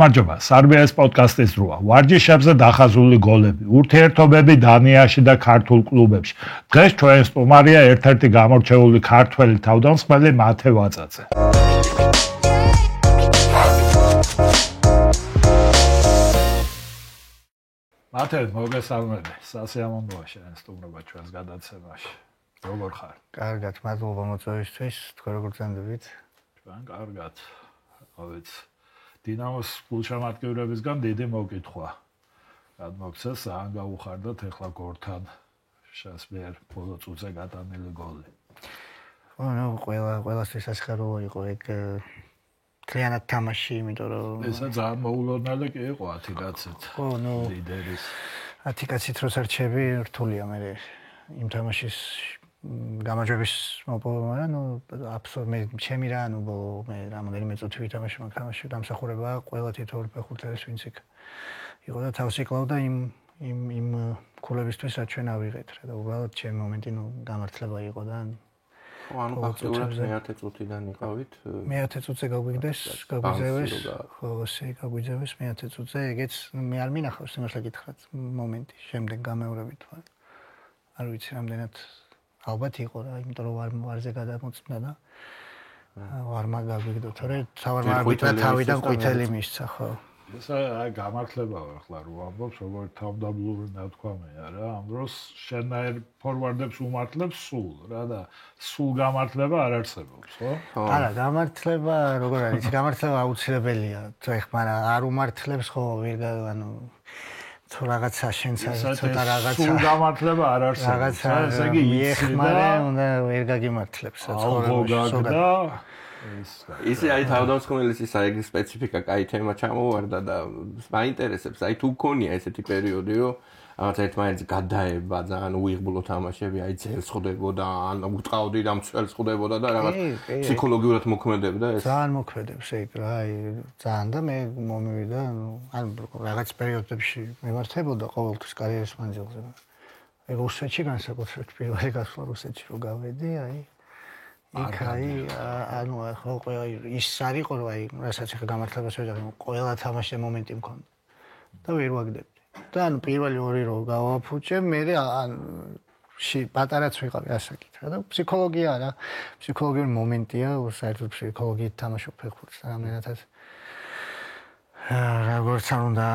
მარჯობა, სარბიას პოდკასტის დროა. ვარჯიშებზე დახაზული გოლები, ურთიერთობები დანიაში და ქართულ კლუბებში. დღეს ჩვენ სტუმარია ერთ-ერთი გამორჩეული ქართველი თავდამსხმელი მათე ვაწაძე. მათე, მოგესალმები. სასიამოვნოა შენ სტუმრობა ჩვენს გადაცემაში. როგორ ხარ? კარგად, მადლობა მოწვევისთვის. თქვენ როგორ გრძანდებით? ჩვენ კარგად. ავეც დინამოს გულშემატკივრებისგან დიდი მოკითხვა. გადმოგცეს, ძალიან გაუხარდათ ეხლა გორთან შენს მიერ ბოლო წუთზე გატანილი გოლი. ნუ ყველასთვის სასიხარულო იყო ეგ მთლიანად თამაში, იმიტომ რომ ესა ძალიან მოულოდნელი კი იყო 10 კაცით. ხო, ნუ ლიდერის 10 კაცით როცა რჩები, რთულია მე იმ თამაშის გამარჯვების მოპოვება, ნუ აბსოლუტურად ჩემი რა, ნუ მე რამოდენიმე წუთი ვითამაში მაგ თამაში დამსახურება ყველა თითოეული ფეხბურთელის ვინც იყო და თავს იკლავდა იმ ქულებისთვის რაც ჩვენ ავიღეთ რა და უბრალოდ ჩემი მომენტი ნუ გამართლება იყო და ანუ ფაქტობრივად მე-10 წუთიდან იყავით. მე-10 წუთზე გაგვიგდეს, გაგვიძევეს. ხო, ესე გაგვიძევეს მე-10 წუთზე, ეგეც მე არ მინახავს იმას გითხრათ მომენტი, შემდეგ გამეორებით ვარ. არ ვიცი რამდენად ალბათ იყო რა, იმიტომ რომ ვარზე გადამოწმდა და არ მაგაგვიგდო, თორე თავარმა არბიტრა თავიდან ყვითელი მისცა, ხო. ესა გამართლებაა ახლა რო ამბობს, როგორ თავდაბლური ნათქვამია რა, ამ დროს შენაერ ფორვარდებს უმართლებს სულ რა და სულ გამართლება არ არსებობს, ხო? არა, გამართლება როგორ არის? გამართლება აუცილებელია, მაგრამ არ უმართლებს ხო, ანუ თუ რაღაცა შენც ცოტა რაღაცა სულ გამართლება არ არსებობს. ესე იგი იხმარე, უნდა ვერ გაგიმართლებს ცხოვრებაში. ისე აი თავდამსხმელის ის აი სპეციფიკა, კაი თემა ჩამოვარდა და მაინტერესებს, აი თუ გქონია ესეთი პერიოდი, რომ რაღაცა ერთმანეთს გადაება, ძალიან უიღბლო თამაშები, აი ძელს ხვდებოდა, ან უტყავდი და მცველს ხვდებოდა და რაღაც ფსიქოლოგიურად მოქმედებდა ეს. ძალიან მოქმედებს ეგ რა, აი ძალიან და მე მომივიდა, ან რაღაც პერიოდებში მემართებოდა ყოველთვის კარიერის მანძილზე. ეგ რუსეთში განსაკუთრებით პირველი გასვლა რუსეთში რო გავედი, აი იქაი ანუ ხო ყველა ის არ იყო რომ აი რასაც ახლა გამართლებას ვეძახი ყველა თამაშზე მომენტი მქონდა და ვერ ვაგდებდი და ანუ პირველი ორი რო გავაფუჭე მე პატარაც ვიყავი ასაკით რა და ფსიქოლოგია რა ფსიქოლოგიური მომენტია საერთოდ ფსიქოლოგიით თამაშობ ფეხბურთს რამდენადაც როგორც არ უნდა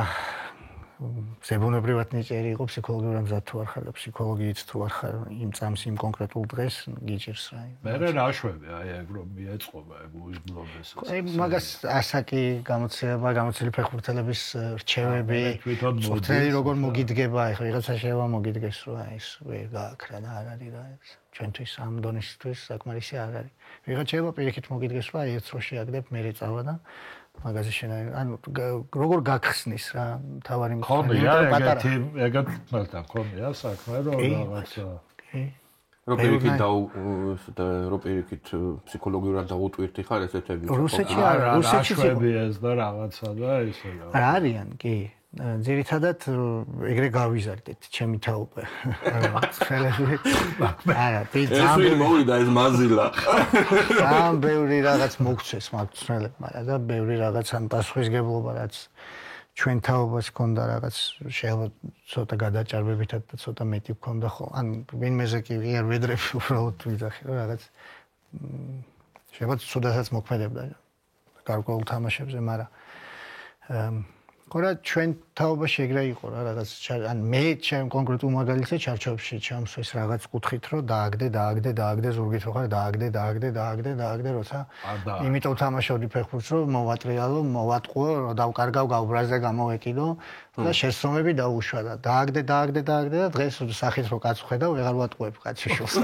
ზებუნებრივად ნიჭიერი იყო ფსიქოლოგიურად მზად თუ არ ხარ და ფსიქოლოგიით თუ არ ხარ იმ წამს იმ კონკრეტულ დღეს გიჭირს რა. მე რა შვები აი ეგ რომ მიეწყობა ეგ უიზბლობეს. აი მაგას ასაკი გამოცილი ფეხბურთელების რჩევები ფეხბურთელი როგორ მოგიდგება აი რაღაცა შევა მოგიდგეს რომ აი ეს ვერ გააკრა და არ არის რა ეს ჩვენთვის ამ დონისთვის საკმარისი არ არის. ვიღაც შევა პირიქით მოგიდგეს რომ აი ერთ რო შეაგდებ მე წავა და მაგაზე შენაირი ანუ როგორ გაგხსნის რა თავარი მქონია ეგეთ მალთან მქონია საქმე რომ რაღაცა როპერიკით ფსიქოლოგიურად დაუტვირთი ხარ ესეთები რუსეთში არა რუსეთში ეს და რაღაცა და ისე რა არიან კი ძირითადად ეგრე გავიზარდეთ ჩემი თაობა არა ეს მოვიდა ეს მაზილა ამ ბევრი რაღაც მოგცეს მაგ ცნელებმა და ბევრი რაღაც ან პასუხისგებლობა რაც ჩვენ თაობას ჰქონდა რაღაც შეიძლება ცოტა გადაჭარბებითად და ცოტა მეტი ჰქონდა ხო ან ვინმეზე კი ვერ ვედრები უბრალოდ ვიძახი რომ რაღაც შეიძლება ცუდასაც მოქმედებდა გარკვეულ თამაშებზე მაგრამ ხორა ჩვენ თაობაში ეგრე იყო რა რაღაც ან მე ჩემ კონკრეტულ მაგალითზე ჩარჩოებში ჩამსვეს რაღაც კუთხით რომ დააგდე ზურგით რო ხარ დააგდე როცა იმიტომ თამაშობდი ფეხბურთს რომ მოვატრიალო მოვატყუო რომ დავკარგავ გავბრაზე გამოვეკიდო და შესწომები დაუშვა და დააგდე და დღეს სახით რო კაც ხედავ ვეღარ ვატყუებ კაცის შულს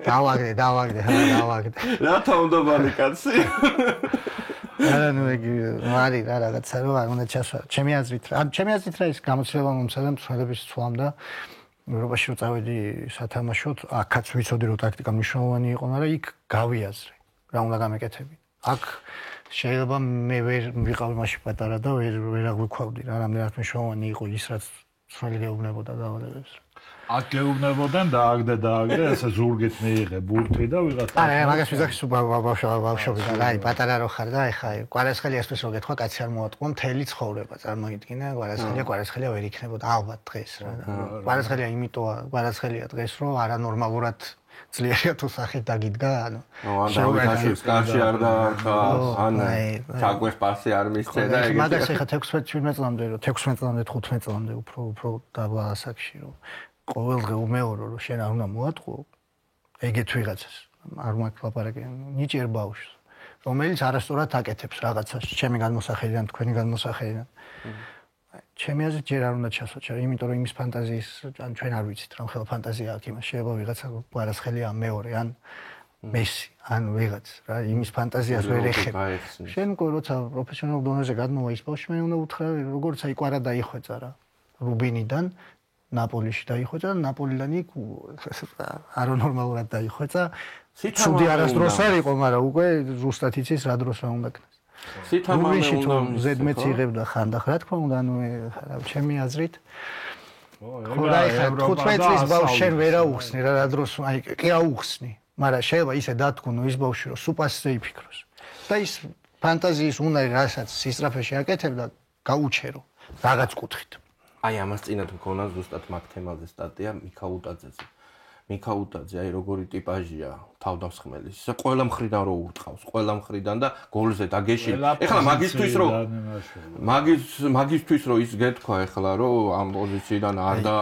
დავაგდე რათა უნდა ბალი კაცი არა ნუ ეგ მარი რა რაღაცა რო არ უნდა ჩასვა ჩემი აზრით რა ის გამოცდილება მომცადა მწვანების ცვლამ და ევროპაში რო წავედი სათამაშოდ აქაც ვიცოდი რომ ტაქტიკა მნიშვნელოვანი იყო მაგრამ იქ გავიაზრე რა უნდა გამეკეთები აქ შეიძლება მე ვერ ვიყავი მაშინ პატარა და ვერ აღვიქვავდი რა რამდენად მნიშვნელოვანი იყო ის რაც ცველი გეუბნებოდა დავალებებს აქ გეუბნებოდნენ დააგდე ესე ზურგით მიიღე ბურთი და ვიღაცა არა მაგას ვიზახი ბავშვები და აი პატარა რო ხარ და ეხა კვარაცხელი ასպես რო გეთქვა კაცი არ მოატყო მთელი ცხოვრება წარმოიდგინე კვარაცხელია ვერ იქნებოდა ალბათ დღეს რა კვარაცხელია იმიტოა კვარაცხელია დღეს რო არანორმალურად ძლიერია თუ სახით დაგიდგა ანუ შევაკაში სკარში არ დაარქვა ან ჩაგვეს პასი არ მისცე და ეგეთი მაგას ეხა 16-17 წლამდე რო 16 წლამდე 15 წლამდე უფრო დაბა ასაკში რო ყოველდღე უმეორო რომ შენ არ უნდა მოატყო ეგეთ ვიღაცას არ მაქვს ლაპარაკი ნიჭიერ ბავშვს რომელიც არასწორად აკეთებს რაღაცას ჩემი განმოსახედიდან თქვენი განმოსახედიდან ჩემი აზრით ჯერ არ უნდა ჩასვაჩა იმიტომ რომ იმის ფანტაზიის ან ჩვენ არ ვიცით რა ხელა ფანტაზია აქვს იმას შეიძლება ვიღაცა კვარაცხელია მეორე ან მესი ან ვიღაც რა იმის ფანტაზიას ვერ ეხება შენ როცა პროფესიონალ დონეზე გადმოვა ის ბავშვი მე უნდა უთხრა როგორც აი კვარა დაიხვეწა რა რუბინიდან ნაპოლიში დაიხვეწა და ნაპოლიდან იქ არანორმალურად დაიხვეწა ცუდი არასდროს არ იყო მაგრამ უკვე ზუსტად იცის რა დროს რა უნდა ქნას რუბინში თუ ზედმეც იღებდა ხანდახ რა თქმა უნდა ანუ ჩემი აზრით ხო და ეხლა 15 წლის ბავშვს შენ ვერ აუხსნი რა დროს აი კი აუხსნი მაგრამ შეიძლება ისე დათქუნო ის ბავშვი რომ სუპასზე იფიქროს და ის ფანტაზიის უნდა რასაც სისწრაფეში აკეთებდა გაუჩერო რაღაც კუთხით აი ამას წინათ მქონა ზუსტად მაგ თემაზე სტატია მიქა უტაძე აი როგორი ტიპაჟია თავდამსხმელის ისა ყველა მხრიდან რო ურტყავს ყველა მხრიდან და გოლზე დაგეშინე ეხლა მაგისთვის რო ის გეთქვა ეხლა რომ ამ პოზიციიდან არ და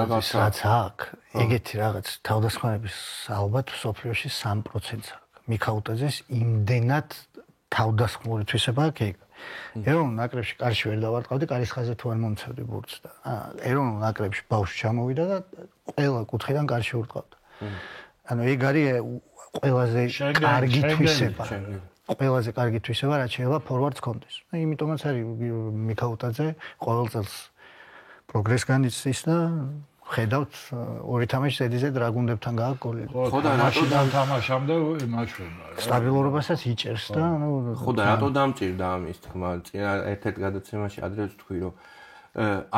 რაღაცა რაც აქვს ეგეთი რაღაც თავდასხმების ალბათ სოფლიოში 3%-ს აქვს მიქა უტაძეს იმდენად თავდასხმული თვისება აქვს ეგ ეროვნულ ნაკრებში კარში ვერ დავარტყავდი კარის ხაზზე თუ არ მომცევდი ბურთს და ეროვნულ ნაკრებში ბავშვი ჩამოვიდა და ყველა კუთხიდან კარში ურტყავდა ანუ ეგ არის ყველაზე კარგი თვისება ყველაზე კარგი თვისება რაც შეიძლება ფორვარდს კონდეს იმიტომაც არის მიქა უტაძე ყოველ წელს პროგრესს განიცდის და ხედავთ ორი თამაში ზედიზედ რა გუნდებთან გააქვს გოლი. ხო და მაშინდან თამაშამდე იმაშვება. სტაბილურობასაც იჭერს და ანუ ხო და რატო დამჭირდა ამის თქმა? წინა ერთ-ერთ გადაცემაში ადრეც თქვი რომ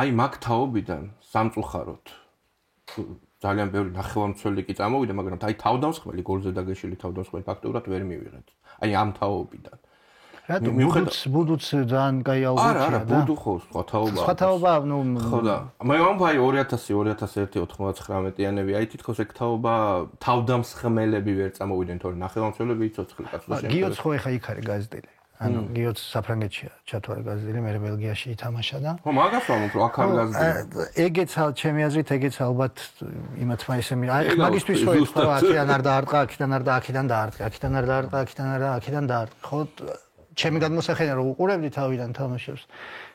აი მაგ თაობიდან სამწუხაროდ ძალიან ბევრი ნახევარმცველი კი წამოვიდა, მაგრამ აი თავდამსხმელი გოლზე დაგეშილი თავდამსხმელი ფაქტობრივად ვერ მივიღეთ. აი ამ თაობიდან. რატო ბუდუც ძალიან კაი ალბათია და არა ბუდუ ხო სხვა თაობა ნუ ხო და მე ვამბობ 2000-2001-2019-იანები აი თითქოს ეგ თაობა თავდამსხმელები ვერ წამოვიდნენ თორე ნახევარმცველები იცოცხლე კაცო შენ გიოც ხო ეხა იქ არის გაზრდილი ანუ გიოც საფრანგეთშია ჩათვალე გაზრდილი მე ბელგიაში ითამაშა და ხო მაგას ვამბობ რომ აქ არ გაზრდილი ეგეც ჩემი აზრით ეგეც ალბათ იმათმა ესე აი მაგისთვის ხო ეხლა აქედან არ დაარტყა აქედან არ და აქედან დაარტყა აქედან არ დაარტყა აქედან არ და აქედან დაარტყა ხო ჩემი გადმოსახედიდან რომ უყურებდი თავიდან თამაშებს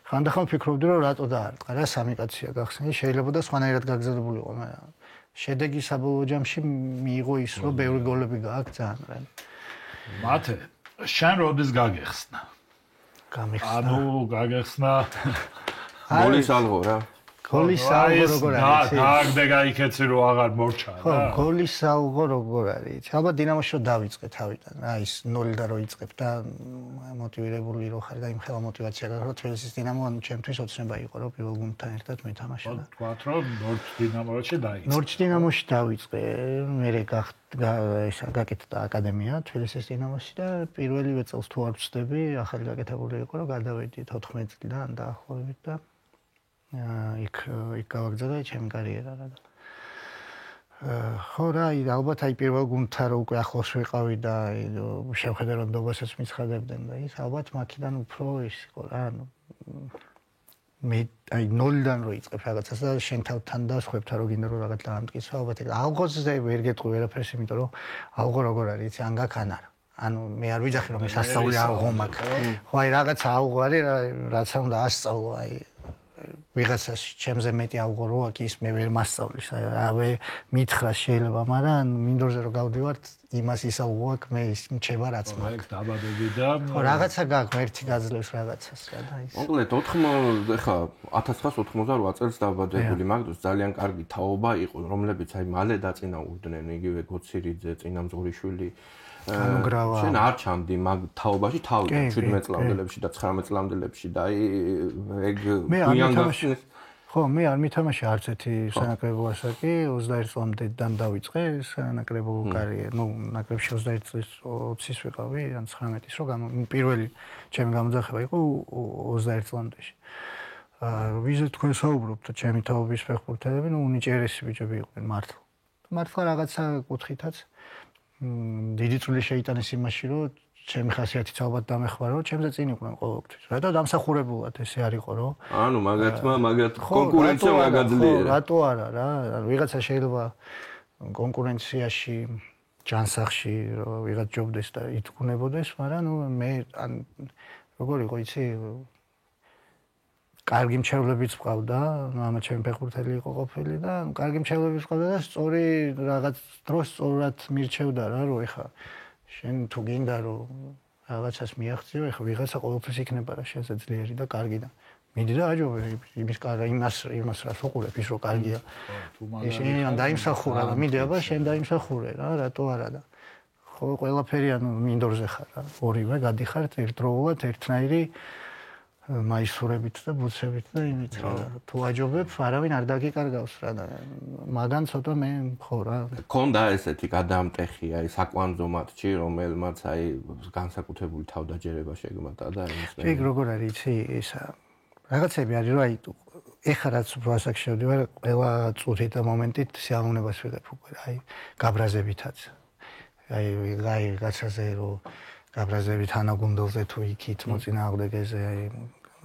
ხანდახან ვფიქრობდი რომ რატო დაარტყა რა სამი კაცია გახსნილი შეიძლება და სხვანაირად გაგზავნებულიყო მაგრამ შედეგი საბოლოო ჯამში მიიღო ის რომ ბევრი გოლები გააქვს ძალიან რა მათე შენ როდის გაგეხსნა გამიხსნა ანუ გაგეხსნა გოლის ალღო რა გოლის ალღო როგორ არის დააგდე გაიქეცი რომ აღარ მორჩა რა ხო გოლის ალღო როგორ არის ალბათ დინამოში რომ დავიწყე თავიდან რა ის 0-დან რო იწყებ და მოტივირებული რო ხარ და იმ ხელა მოტივაცია გაქვს რომ თბილისის დინამო ანუ ჩემთვის ოცნება იყო რომ პირველ გუნდთან ერთად მეთამაშა და თქვათ რომ ნორჩ დინამოში დაიწყე ნორჩ დინამოში დავიწყე მე ისა გაკეთდა აკადემია თბილისის დინამოში და პირველივე წელს თუ არ ვწდები ახალი გაკეთებული იყო რომ გადავედი 14 წლიდან დაახლოებით და იქ გავაგზავნა ჩემი კარიერა რა და ხო რა ალბათ აი პირველ გუნდთან რო უკვე ახლოს ვიყავი და შევხედერონდობასაც მიცხადებდნენ და ის ალბათ მაქედან უფრო ის იყო რა ანუ მე აი 0-დან რო იწყებ რაღაცას და შენ თავთან და სხვებთან რო გინდა რომ რაღაც დაამტკიცო ალბათ ეგ ალღოზე ვერ გეტყვი ვერაფერს იმიტომ რომ ალღო როგორ არის იცი ან გაქვს ან არა ანუ მე არ ვიძახი რომ ეს ასწავლი ალღო მაქვს ხო აი რაღაც ალღო არის რაც უნდა ასწავლო აი ვიღაცას ჩემზე მეტი ალღო რო აქვს ის მე ვერ მასწავლის რავე მითხრა შეიძლება მაგრამ მინდორზე რო გავდივართ იმას ის ალღო აქვს მე ის მჩება რაც მაქვს დაბადები და ხო რაღაცა გაქვს ერთი გაძლევს რაღაცას რა და ის მოკლედ 1988 წელს დაბადებული მაგდოს ძალიან კარგი თაობა იყო რომლებიც აი მალე დაწინაურდნენ იგივე გოცირიძე წინამძღვრიშვილი შენ არ ჩამდი მაგ თაობაში თავიდან 17 წლამდელებში და 19 წლამდელებში და აი ეგ მე არ მეთამაშე ხო ხო, მე არ მითამაშე არც ერთი სანაკრებო ასაკი, 21 წლამდე დავიწყე სანაკრებო კარიერა. ნუ ნაკრებში 21 წლის 20-ის ვიყავი, ან 19-ის რო პირველი ჩემი გამოძახება იყო 21 წლამდე. ვიზე თქვენ საუბრობთ და ჩემი თაობის ფეხბურთელები, ნუ უნიჭიერესი ბიჭები იყვნენ მართლა. მართლა რაღაცა კუთხითაც დიდი წვლილი შეიტანეს იმაში, რომ ჩემი ხასიათიც ალბათ დამეხმარა, რომ ჩემზე წინ იყვნენ ყოველთვის. რატო დამსახურებულად ესე არ იყო, რომ ანუ მაგათ კონკურენცია მაგაძლიერა. რატო არა რა? ვიღაცა შეიძლება კონკურენციაში ჯანსაღში ვიღაც ჯობდეს და ითქუნებოდეს, მაგრამ ნუ მე ან როგორ იყო იცი კარგი მრჩევლებიც ყავდა, მამა ჩემი ფეხბურთელი იყო ყოფილი და კარგი მრჩევლებიც ყავდა და სწორი რაღაც დროს სწორად მირჩევდა რა, რომ ეხა შენ თუ გინდა რომ რაღაცას მიაღწიო, ეხა ვიღაცა ყოველთვის იქნება რა შენზე ძლიერი და კარგი და მიდი და აჯობე იმას რას უყურებ ის რომ კარგია. შენ დაიმსახურა და მიდი აბა შენ დაიმსახურე რა, რატო არა და ხო ყველაფერი ანუ მინდორზე ხარ რა. ორივე გადიხართ ერთდროულად ერთნაირი მაისურებით და ბუცებით და იმით რა. თუ აჯობებ, არავინ არ დაგიკარგავს რა და მაგან ცოტა მე ხო რა. ქონდა ესეთი გადამტეხი აი საკვანძო მატჩი, რომელმაც აი განსაკუთრებული თავდაჯერება შეგმატა და იმის მე. ეგ როგორ არის იცი ისა რაღაცები არის რომ აი ეხლა რაც უფრო ასაკში შევდივარ, ყველა წუთით და მომენტით სიამოვნებას ვიღებ უკვე აი გაბრაზებითაც. აი გაცაზე რომ გაბრაზებით ანაგუნდელზე თუ იქით მოწინააღმდეგეზე აი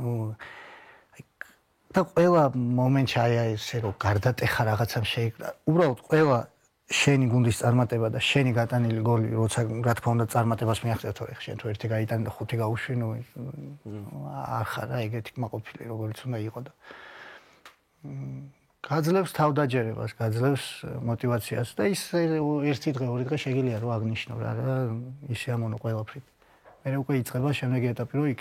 ნუ და ყველა მომენტში აი ესე რომ გარდატეხა რაღაცამ შეიკრა. უბრალოდ ყველა შენი გუნდის წარმატება და შენი გატანილი გოლი, როცა რა თქმა უნდა წარმატებას მიაღწევ თორე შენ თუ ერთი გაიტანე და ხუთი გაუშვი, ნუ არ ხარ რა ეგეთი კმაყოფილი როგორც უნდა იყო და გაძლევს თავდაჯერებას, გაძლევს мотиваციას და ის ერთი დღე, ორი დღე შეგიძლია რომ აღნიშნო რა ისე ამონო ყველაფრით. მე უკვე იწყება შემდეგი ეტაპი რომ იქ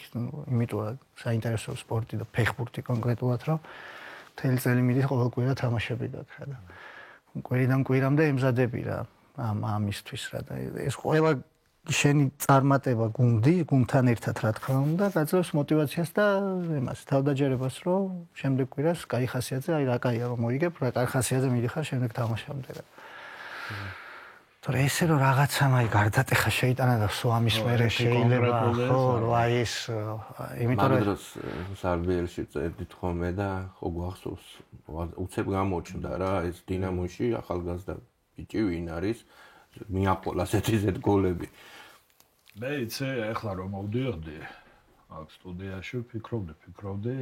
იმიტომ რომ საინტერესო სპორტი და ფეხბურთი კონკრეტულად რომ მთელი წელი მიდის ყოველ კვირა თამაშები გაქვს რა და კვირიდან კვირამდე ემზადები რა ამისთვის რა და ეს ყველა შენი წარმატება გუნდთან ერთად რა თქმა უნდა გაძლევს мотиваციას და იმას თავდაჯერებას რომ შემდეგ კვირას კაი ხასიათზე აი რა კაია რომ მოიგებ რა კაი ხასიათზე მიდიხარ შემდეგ თამაშამდე რა თორე ესე რომ რაღაცამ აი გარდატეხა შეიტანა და სულ ამის მერე შეიძლება ხო რომ აი ეს იმიტომ რომ მაგდროს სარბიელში წერდით ხოლმე და ხო გვახსოვს უცებ გამოჩნდა რა ეს დინამოში ახალგაზრდა ბიჭი ვინ არის მიაპოლას ეთიზეთ გოლები. მე იცი ახლა რომ მოვდიოდი აქ სტუდიაში ფიქრობდი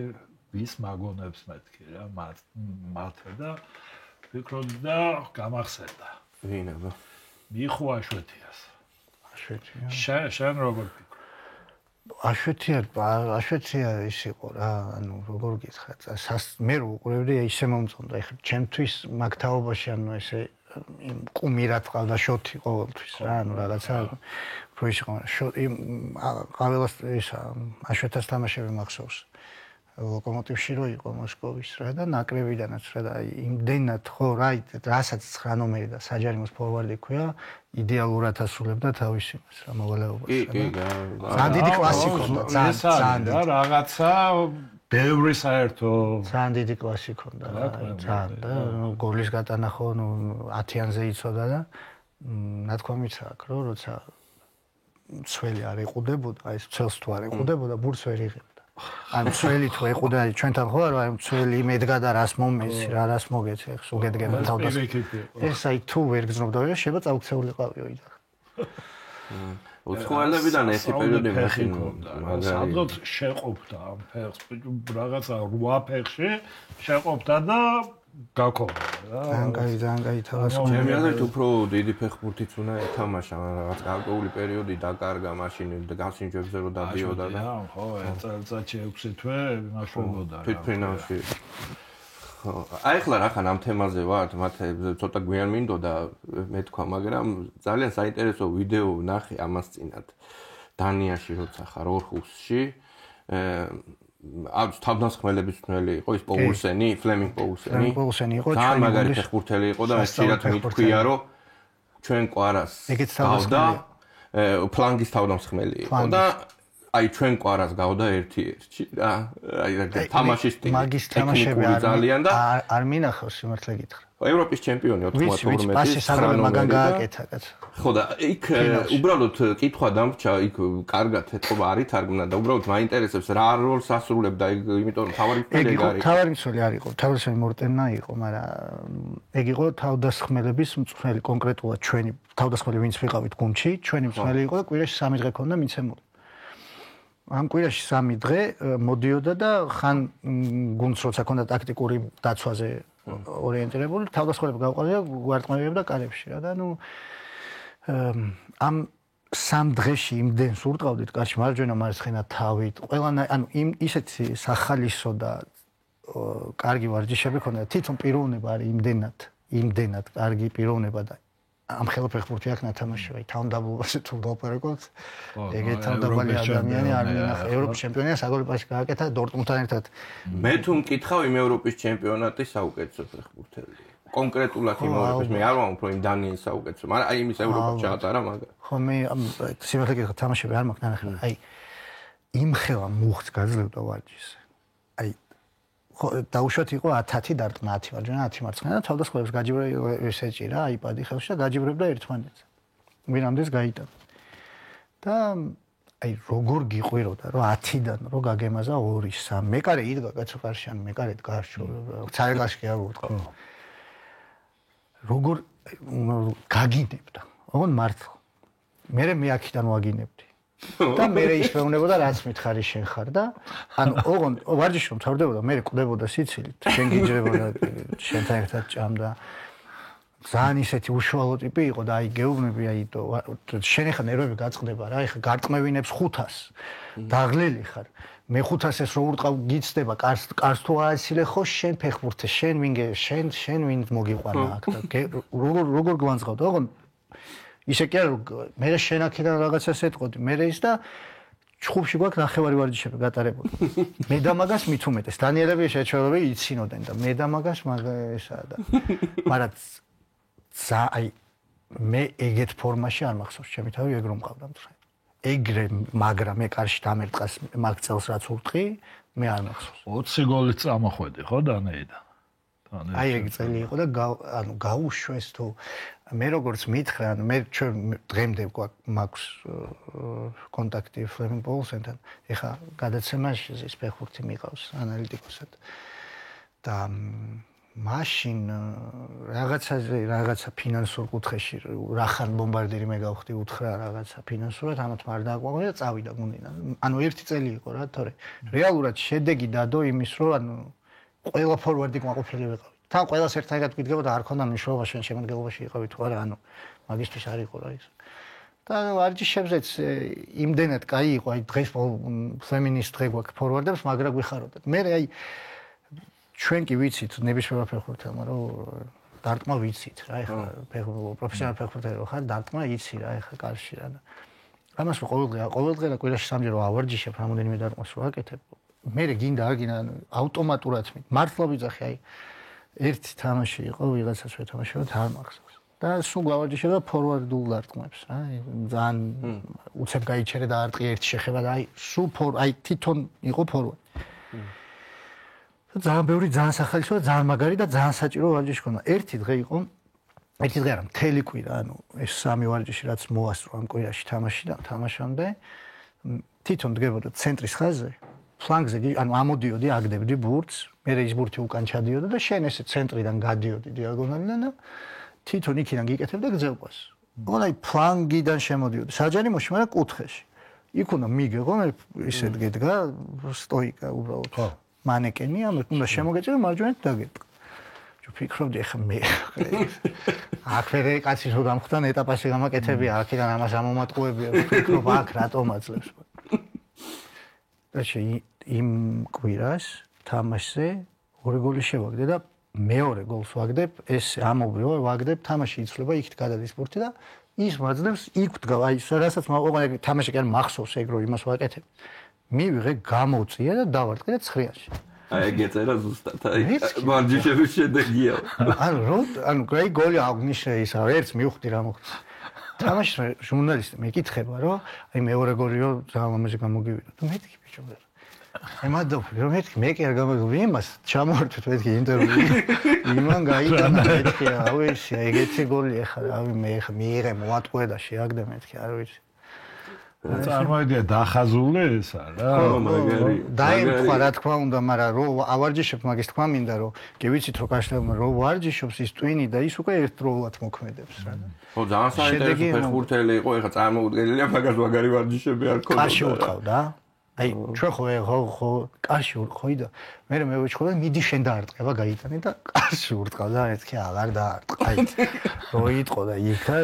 ვის მაგონებს მეთქი რა მათე და ფიქრობდი და გამახსენდა. ვინ აბა? მიხო აშვეთიას. აშვეთია. შენ როგორ ფიქრობ? აშვეთია ის იყო რა, ანუ როგორ გითხრათ, მე რო უყურებდი ისე მომწონდა, ეხლა ჩემთვის მაგთაობაში ანუ ესე იმ კუმირად ყავდა შოთი ყოველთვის რა, ანუ რაღაცა უფრო ის იყო, ყაველას ისა აშვეთას თამაშები მახსოვს. ლოკომოტივში რო იყო მოსკოვის რა და ნაკრებიდანაც რა და იმდენად ხო რა რასაც 9 ნომერი და საჯარიმოს ფორვარდი ქვია იდეალურად ასრულებდა თავის იმას რა მოვალეობას რა ძალიან დიდი კლასი ქონდა ძალიან და რაღაცა ბევრი საერთო ძალიან დიდი კლასი ქონდა რა ძალიან და გოლის გატანა ხო 10-იანზე იცოდა და ნათქვამიც აქვს რომ როცა მცველი არ ეყუდებოდა აი მცველს თუ არ ეყუდებოდა ბურთს ვერ იღებდა ან მცველი თუ ეყუდა ჩვენთან ხო არა აი მცველი იმედგა და რას მომეცი რა რას მოგეცი ახს უგედგება თავდას ეს აი თუ ვერ გზნობდა ვერ შეება წაუქცეულიყავიო იდან უცხოელებიდან ერთი პერიოდი მეხინოდა სადღაც შეყოფდა ამ ფეხს რაღაცა 8 ფეხში შეყოფდა და გაქონდა რა ძალიან კაი თავას ჩემი აზრით უფრო დიდი ფეხბურთიც უნდა ეთამაშა რაღაც გარკვეული პერიოდი დაკარგა მაშინ და გასინჯებზე რომ დადიოდა და ხო წელიწადში 6 თვე იმაშველოდა რა თვითფრინავში ხო აი ახლა რახან ამ თემაზე ვართ მათე ცოტა გვიან მინდოდა მე თქვა მაგრამ ძალიან საინტერესო ვიდეო ვნახე ამას წინათ დანიაში როცა ხარ ორხუსში აქვს თავდასხმელების თქმელი იყო ის პოულსენი, ფლემინგ პოულსენი იყო ძალიან მაგარი ფეხბურთელი იყო და შეიძლება მითქვია რომ ჩვენ ყვარას გავდა ფლანგის თავდამსხმელი იყო და აი ჩვენ ყვარას გავდა 1-1-ში რა. აი თამაშის სტილი. მაგის თამაშები არ მინახავს სიმართლე გითხრა. ევროპის ჩემპიონი 92-ის პასი საგრაფო მაგან გააკეთა კაცო. ხო და იქ უბრალოდ კითხვა დამრჩა იქ კარგად ეთყობა არ ითარგმნა და უბრალოდ მაინტერესებს რა როლს ასრულებდა იმიტომ რომ თავარი მცველი არის. თავარი მცველი არ იყო, თავარი მცველი მორტენა იყო, მაგრამ ეგ იყო თავდასხმელების მცველი კონკრეტულად ჩვენი თავდასხმელი ვინც ვიყავით გუნდში, ჩვენი მცველი იყო და კვირაში 3 დღე ქონდა მიცემული. ამ კვირაში 3 დღე მოდიოდა და ხან გუნდს როცა ქონდა ტაქტიკური დაცვაზე ორიენტირებული თავდასხმელები გავყავდა გვარტყმებიებ და კარებში რა და ამ 3 დღეში იმდენს ურტყავდით კარში მარჯვენა მარცხენა თავით ყველანაირ ისეთი სახალისო და კარგი ვარჯიშები ქონდა თვითონ პიროვნება არის იმდენად კარგი პიროვნება და ამ ხელფეხბურთი აქ ნათამაშია თავდაბლობაზე თუ დავპარაკოთ ეგეთ თავდაბალი ადამიანი არ მინახა ევროპის ჩემპიონია საგოლიპაში გააკეთა დორტმუნდთან ერთად მე თუ მკითხავ იმ ევროპის ჩემპიონატის საუკეთესო ფეხბურთელი კონკრეტულად იმ ევროპის მე არ ვამბობ რომ იმ დანიის საუკეთესო მაგრამ აი იმის ევროპა ჩაატარა მაგრამ ხო მე სიმართლე გითხრა თამაშები არ მაქვს ნანახი აი იმ ხელა მუხტს გაძლევდა ვარჯიშზე აი ხო დაუშვათ იყო 10 დარტყმა 10 მარჯვენა 10 მარცხენა და თავდასხმელებს გაჯიბრებს ეჭირა აიპადი ხელში და გაჯიბრებდა ერთმანეთს ვინამდეს გაიტანა და აი როგორ გიყვიროდა რომ 10-დან რო გაგემაზა 2-3 მეკარე იდგა კაცო კარში ან მეკარეთ გარშო ცარეკაში არ ვუტყო როგორ გაგინებდა ოღონ მართლა მე აქედან ვაგინებდი და მე ისწავლებოდა რაც მითხარი შენ ხარ და ანუ ოღონ ვარჯიში რომ თავდებოდა მე კვდებოდა სიცილით შენ გიჯერებოდა შენთან ერთად ჭამდა ძალიან ისეთი უშუალო ტიპი იყო და აი გეუბნები აი შენ ხა ნერვები გაწყდება რა ეხა გარტყმევინებს 500 დაღლილი ხარ მე 500-ს რო ურტყავ გიცდება კარს თუ ააცილე ხო შენ ფეხბურთზე შენ ვინ მოგიყვანა აქ და როგორ გვანწყავდა ოღონ ისე კი არა მე შენ აქედან რაღაცას ეთყოდი მე ის და ჩხუბში გვაქვს ნახევარი ვარჯიშები გატარებული მე და მაგას მით უმეტეს დანიელები შეჩვეულებები იცინოდნენ და მე და მაგას ესაა და მაგრამ აი მე ეგეთ ფორმაში არ მახსოვს ჩემი თავი ეგ რომ მყავდა მთხრა ეგრე მაგრამ მე კარში დამერტყას მაგ წელს რაც ურტყი მე არ მახსოვს 20 გოლით წამოხვედი ხო დანეიდან აი ეგ წელი იყო და ანუ გაუშვეს თუ მე როგორც მითხრა ანუ მე ჩვენ დღემდე მაქვს კონტაქტი ფლემინგ პოლსენთან ეხა გადაცემაში ის ფეხბურთი მიყავს ანალიტიკოსად და მაშინ რაღაცა ფინანსურ კუთხეში რახან ბომბარდირი მე გავხდი უთხრა რაღაცა ფინანსურად ამათ არ დააკვირდა და წავიდა გუნდიდან ანუ ერთი წელი იყო რა თორე რეალურად შედეგი დადო იმის რომ ანუ ყველა ფორვარდი კმაყოფილი ვიყავით. თან ყველას ერთად გიდგებოდა არ ქონდა მნიშვნელობა შენ შემადგენლობაში იყავი თუ არა, ანუ მაგისტრის არ იყო რა ის. და ვარჯიშებზეც იმდენად კაი იყო, აი დღეს ფემინისტ დღე გვაქვს ფორვარდებს, მაგრამ გვიხარობდათ. მე აი ჩვენ კი ვიცით ნებისმიერ ფეხბურთელმა რომ დარტყმა ვიცით რა, ეხლა პროფესიონალ ფეხბურთელი რო ხარ, დარტყმა იცი რა, ეხლა კარში რა და ამას ყოველდღე და კვირაში 3 ჯერ ავარჯიშებ, რამოდენიმე დარტყმას რო აკეთებ. მე გინდა არ გინდა ავტომატურად მართლა ვიძახი აი ერთი თამაში იყო ვიღაცას ვეთამაშებთ არ მახსოვს და სულ გავარჯიშებდა ფორვარდულ დარტყმებს რა ძალიან უცებ გაიჩერე და არტყი ერთი შეხება და აი სულ აი თვითონ იყო ფორვარდი ძალიან ბევრი ძალიან სახალისო და ძალიან მაგარი და ძალიან საჭირო ვარჯიში ქონდა ერთი დღე იყო ერთი დღე არა მთელი კვირა ანუ ეს 3 ვარჯიში რაც მოასწრო ამ კვირაში თამაშამდე თვითონ დგებოდა ცენტრის ხაზზე ფლანგზე ანუ ამოდიოდი აგდებდი ბურთს მე ის ბურთი უკან ჩადიოდა და შენ ესე ცენტრიდან გადიოდი დიაგონალიდან და თვითონ იქიდან გიკეთებდა გძელყვას ოღონდ აი ფლანგიდან შემოდიოდი საჯარიმოში მაგრამ კუთხეში იქ უნდა მიგეღო მე ისე დგედგა სტოიკა უბრალოდ მანეკენი ანუ უნდა შემოგეჭირა მარჯვენით დაგეტყ ვფიქრობდი ახლა მე აქ ვერე კაცი რო გამხვდა ეტაპაში გამაკეთებია აქედან ამას ამომატყუებია ვფიქრობ აქ რატომ აძლევს და იმ კვირას თამაშზე 2 გოლი შევაგდე და მეორე გოლს ვაგდებ ეს ამობრივ ვაგდებ თამაში იცვლება იქით გადადის ბურთი და ის მაძლევს იქ დგა აი რასაც მოყვა თამაში კი არ მახსოვს ეგ რო იმას ვაკეთებ მივიღე გამოწია და დავარტყე და ცხრიაში აი ეგეწერა ზუსტად აი მარჯიშების შედეგია ანუ გაი გოლი აღნიშნე ისა ერთს მივხვდი რა მოხდა თამაშს ჟურნალისტი მეკითხება, რომ აი მეორე გოლიო ძალიან ამაზე გამოგივიდა. თუ მეთქი ბიჭო. აი მადლობა, რომ მე კი არ გამოგივი იმას, ჩამოვართვით მეთქი ინტერვიუ. იმან გაიტანა მეთქი, რა ვიცი, აი ეგეთი გოლი ახლა, რავი მე ახლა მიიღე მოატყუე და შეაგდე მეთქი, არ ვიცი. წარმოიდგინე დახაზული ესა რა. დაემთხვა რა თქმა უნდა, მაგრამ რო ავარჯიშებ მაგის თქმა მინდა რომ კი ვიცით რომ კაშტელმა რო ვარჯიშობს ის ტვინი და ის უკვე ერთდროულად მოქმედებს რა. ხო ძალიან საინტერესო ფეხბურთელი იყო, ეხლა წარმოუდგენელია მაგას მაგარი ვარჯიშები არ ქონდა. კარში ვიყავდა. აი ჩვენ ხო კარში ვიყავი და მე ვეჩხოდა მიდი შენ დაარტყება გაიტანე და კარში ვიყავდა მეთქი აღარ დაარტყა. აი რო იტყო და იქა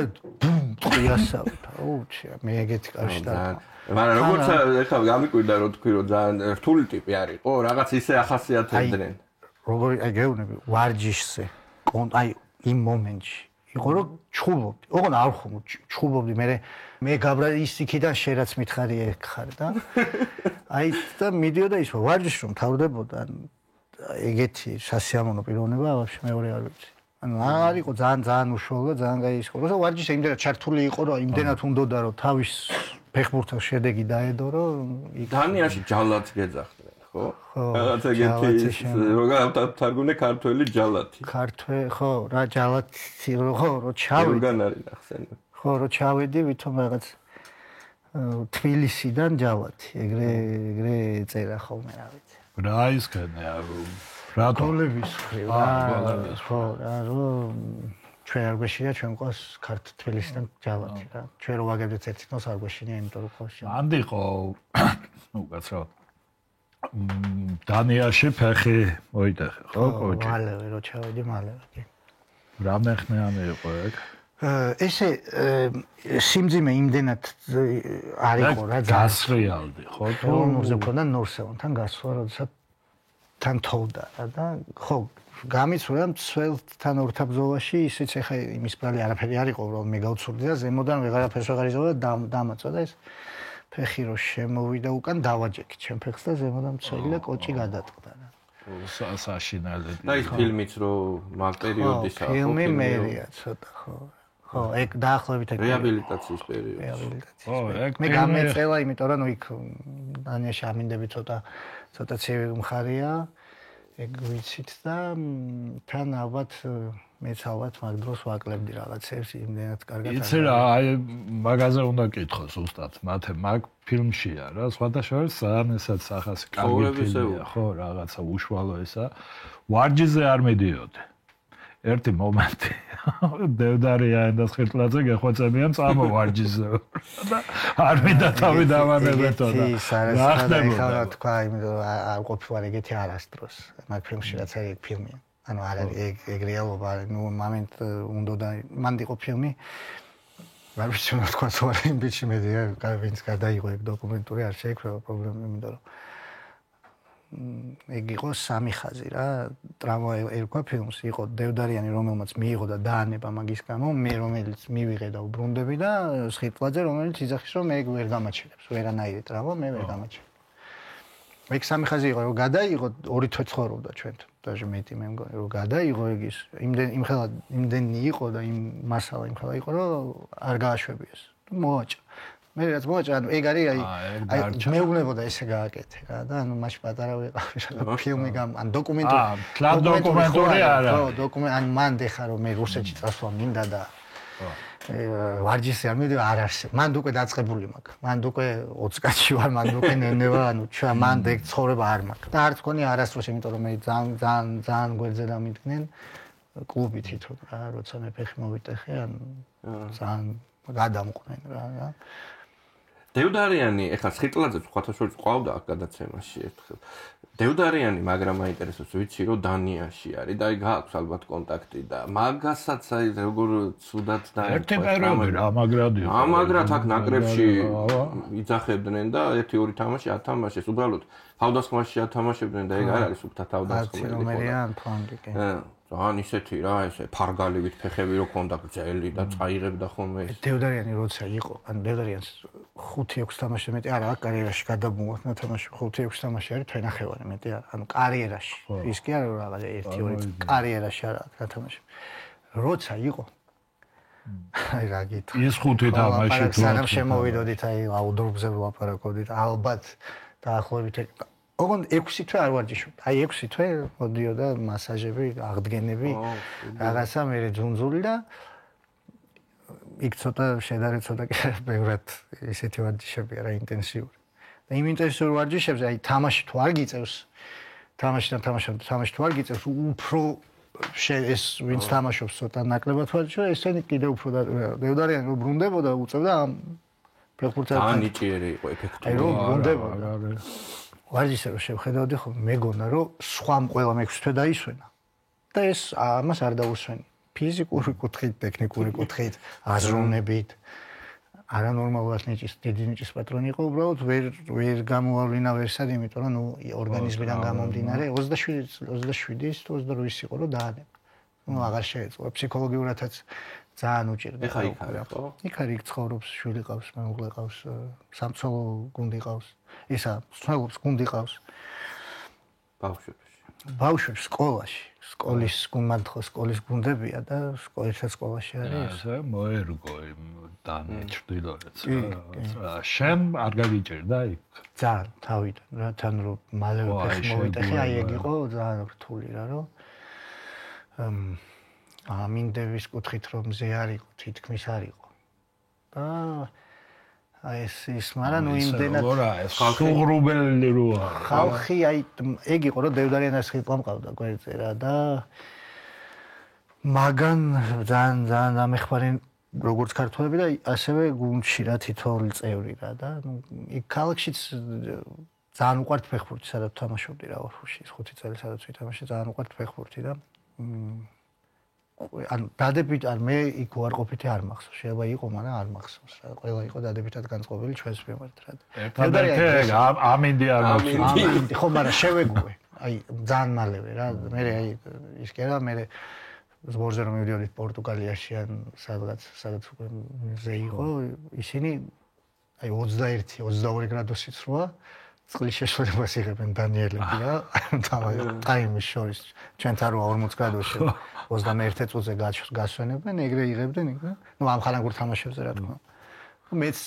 ტყიასავდა. უჩი მე ეგეთი კარში და მაგრამ როგორც ეხლა გამიკვირდა რომ თქვი რომ ძალიან რთული ტიპი არისო, რაღაც ისე ახასიათებდნენ. როგორი აი გეუბნები ვარჯიშზე აი იმ მომენტში იყო რომ ჩხუბობდი. ოღონ არ ხომ ჩხუბობდი მე გაბრა ის იქიდან შერაც მითხარი ეგ ხარ და აი და მიდიოდა ის ვარჯიში რომ თავდებოდა ეგეთი სასიამოვნო პიროვნება ვაფშე მეორე არ ვიცი. ანუ არ იყო ძალიან უშუალო და ძალიან გაი ის იყო. როცა ვარჯიში იმდენად ჩართული იყო რომ იმდენად უნდოდა რომ თავის ფეხბურთის შედეგი დაედო რომ დანიაში ჯალათს გეძახდნენ. ხო? რაღაც ეგეთი როგორ თარგმნე ქართველი ჯალათი. ხო, რა ჯალათი ხო, რო ჩავედი. როგორ არის ახსენე. ხო, რო ჩავედი, ვითომ რაღაც თბილისიდან ჯალათი. ეგრე წერა ხოლმე, რა ვიცი. რა ისქენე, რა გოლების ხრივ, ხო, რა რომ ჩვენ არ გვეშინია ჩვენ ყავს თბილისიდან ჯალათი რა. ჩვენ რო ვაგებდეთ ერთი თავს არ გვეშინია, იმიტომ რომ ყავს. ანდიყო, ნუ გაცრავ დანიაში ფეხი მოიტეხე, ხო, კოჭი? მალევე რო ჩავედი, მალევე კი. რა მეხნიანი იყო ეგ? ესე სიმძიმე იმდენად არ იყო რა გასრიალდი, ხო? ნურზე მქონდა ნურსევანთან გასვლა, როდესაც თან თოვდა რა და ხო, გამიცურა მცველთან ორთაბრძოლაში, ისიც ეხა იმის ბრალი არაფერი არ იყო, რომ მე გავცურდი და ზემოდან ვეღარაფერს ვეღარ იზოლა და დამაწვა და ეს ფეხი რო შემოვიდა უკან დავაჯექი ჩემ ფეხს და ზემოდან მცველი და კოჭი გადატყდა რა. საშინელები. და ის ფილმიც რო მაგ პერიოდისა ფილმი მერია ცოტა ხო. ხო, ეგ დაახლოებით ეგ რეაბილიტაციის პერიოდი. ხო, ეგ მე გამეწელა, იმიტომ რომ იქ დანიაში ამინდები ცოტა ცივი მხარია. ეგ ვიცით და თან ალბათ მეც ალბათ მაგ დროს ვაკლებდი რაღაცებს იმდენად კარგად. იცი რა, აი მაგაზე უნდა კითხო ზუსტად, მაგ ფილმშია რა, სხვადასხვა ძალიან ესაც სახასი კარგი ფილმია, ხო, რაღაცა უშუალო ესა. ვარჯიშზე არ მიდიოდი. ერთი მომენტი დევდარიან და ხირტლაძე გეხვეწებიან წამო ვარჯიშზე. და არ მინდა თავი დავანებეთო და რა ხდებოდა? თქვა, იმიტომ არ ყოფილა ეგეთი არასდროს. მაგ ფილმში რაც არის ეგ ფილმია. ანუ არ არის ეგ რეალობა, ნუ მომენტ უნდა მან იყო ფილმი. არ ვიცი რა თქვა, თორე იმ ბიჭი მე ვინც გადაიღო ეგ დოკუმენტური არ შეექმნა პრობლემა, იმიტომ რომ ეგ იყო სამი ხაზი რა, ტრამა ერქვა ფილმს, იყო დევდარიანი რომელმაც მიიღო და დაანება მაგის გამო, მე რომელიც მივიღე და უბრუნდები და ხირტლაძე რომელიც იძახის რომ მე ეგ ვერ გამაჩერებს, ვერანაირი ტრამა მე ვერ გამაჩერებ. ეგ სამი ხაზი იყო, რომ გადაიღო ორი თვე ცხოვრობდა ჩვენთან. даже მეტი მე მგონი რომ გადაიღო ეგ ის იმდენი იყო და იმ მასალა იმხელა იყო რომ არ გააშვებიეს. მოაჭა. მე რაც მოაჭა, ანუ ეგ არის აი მეუბნებოდა ესე გააკეთე რა და ანუ მაშ პატარა ვიყავი რა ფილმი ან დოკუმენტური არა. ხო, დოკუმენტ ან მანდ ეხა რომ მე რუსეთში წასვლა მინდა და ვარჯიშზე არ მივიდი არ არსებ. მანდ უკვე დაწყებული მაქვს. მანდ უკვე 20 კაცი ვარ, მანდ უკვე ნენება, ანუ ჩვენ მანდ ეგ ცხოვრება არ მაქვს. და არც მქონია არასდროს, იმიტომ რომ მე ძალიან გვერდზე დამიდგნენ კლუბი თვითონ რა, როცა მე ფეხი მოვიტეხე, ანუ ძალიან გადამყვნენ რა. დევდარიანი, ეხლა ხიტლაძეც ხათაშორის ყავდა აქ გადაცემაში ერთხელ. დევდარიანი, მაგრამ მაინტერესებს ვიცი რომ დანიაში არის და აი გააქვს ალბათ კონტაქტი და მაგასაც აი როგორ ცუდად დაერქვა. ერთი პერიოდი რა მაგრადია. ამაგრად აქ ნაკრებში იძახებდნენ და 1-2 თამაში ათამაშეს, უბრალოდ თავდასხმაში ათამაშებდნენ და ეგ არ არის უბრალოდ თავდასხმელი. ნომერიან ფლანგი კი. ძალიან ისეთი რა, ესე ფარგალივით ფეხები რო ქონდა გძელი და წაიღებდა ხოლმე ეს. დევდარიანი როცა იყო, ან დევდარიანს 5-6 თამაში მეტი არა, კარიერაში გადამოვართ თამაში 5-6 თამაში არის თვენახევარი მეტი არა, ანუ კარიერაში. ის კი არა რაღაც 1-2 კარიერაში არა თამაში. როცა იყო აი რა გითხრა. ის 5 თამაში თუ სანამ შემოვიდოდით აი აუდრობზე ვლაპარაკობდით ალბათ დაახლოებით ოღონდ 6 თვე არ ვარჯიშობ. აი 6 თვე მოდიოდა მასაჟები, აღდგენები, რაღაცა მე ძუნძული და იქ ცოტა შედარებით ცოტა ბევრად ისეთი ვარჯიშებია რა ინტენსიური. და იმ ინტენსიურ ვარჯიშებზე აი თამაში თუ არ გიწევს, თამაში თუ არ გიწევს, უფრო ეს ვინც თამაშობს ცოტა ნაკლებად ვარჯიშობს, ესენი კიდევ უფრო დევდარიანი რომ ბრუნდებოდა უწევდა ამ ფეხბურთელს. ანიჭიერი იყო ეფექტური. აი რომ ბრუნდებოდა. ვარჯიშზე რომ შევხედავდი ხო მეგონა რომ სხვა ყველა 6 თვე დაისვენა და ეს ამას არ დაუსვენი ფიზიკური კუთხით, ტექნიკური კუთხით, აზროვნებით არანორმალურად დიდი ნიჭის პატრონი იყო უბრალოდ ვერ გამოვავლინა ვერსად იმიტომ რომ ნუ ორგანიზმიდან გამომდინარე 27-ის თუ 28-ის იყო რომ დაანება ნუ აღარ შეეწყო ფსიქოლოგიურადაც ძალიან უჭირდა ეხა იქ არის ხო? იქ არის ცხოვრობს შვილი ყავს მეუღლე ყავს სამწოლო გუნდი ყავს ისა სწავლობს გუნდი ყავს ბავშვებს სკოლაში სკოლის გუნდმანთხო სკოლის გუნდებია და სკოლაში არის ასე მოერგო იმ დანეჭდილოებს შენ არ გაგიჭირდა იქ ძალიან თავიდან რა თან რომ მალევე ფეხი მოვიტეხე აი ეგ იყო ძალიან რთული რა რომ ამინდების კუთხით რომ მზე არ იყო თითქმის არ იყო და აი ეს მაგრამ ნუ იმდენად ხალხი როა ხალხი აი ეგ იყო რომ დევდარიანას ხილყა მყავდა გვერდზე რა და მაგან ძალიან ამეხმარენ როგორც ქართველები და ასევე გუნდში რა თითოეული წევრი რა და ნუ იქ ქალაქშიც ძალიან უყვართ ფეხბურთი სადაც თამაშობდი რა ორხუში 5 წელი სადაც ვითამაშე ძალიან უყვართ ფეხბურთი და ან დადებითად მე იქ უარყოფითი არ მახსოვს შეიძლება იყო მაგრამ არ მახსოვს რა ყველა იყო დადებითად განწყობილი ჩვენს მიმართ რა ერთადერთი ამინდი არ მახსოვს ხო მაგრამ შევეგუე აი ძალიან მალევე რა მე აი ის კი არა მე ზბორზე რომ მივიდოდით პორტუგალიაში ან სადაც უკვე ზე იყო ისინი აი 21-22 გრადუსით როა წყლის შეშლებას იღებენ დანიელები რა ტაიმის შორის ჩვენთან როა 40 გრადუსში 21 წუთზე გასვენებენ ეგრე იღებდნენ იქ ნუ ამ ხალხურ თამაშებზე რა თქმა უნდა მეც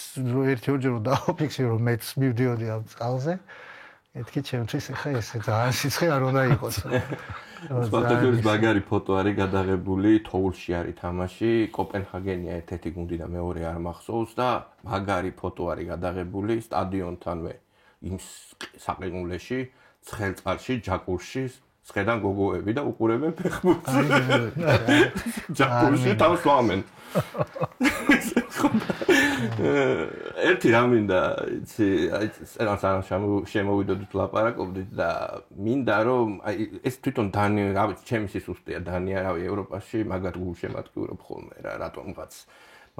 ერთი-ორჯერ დავაფიქსე რომ მეც მივდიოდი ამ წყალზე ეთქი ჩემთვის ხა ეს ძალიან სიცხე არ უნდა იყოს სპარტაკის მაგარი ფოტო არის გადაღებული თოულში არის თამაში კოპენჰაგენია ერთ-ერთი გუნდი და მეორე არ მახსოვს და მაგარი ფოტო არის გადაღებული სტადიონთანვე იმ საყინულეში ცხელ წყალში ჯაკურში სხედან გოგოები და უყურებენ ფეხბურთს ჯაკურში თავს ვამენ ერთი რა მინდა იცი აი შემოვიდოდით ლაპარაკობდით და მინდა რომ აი ეს თვითონ დანია რა ვიცი ჩემი სისუსტეა დანია რავი ევროპაში მაგათ გულშემატკივრობ ხოლმე რა რატომღაც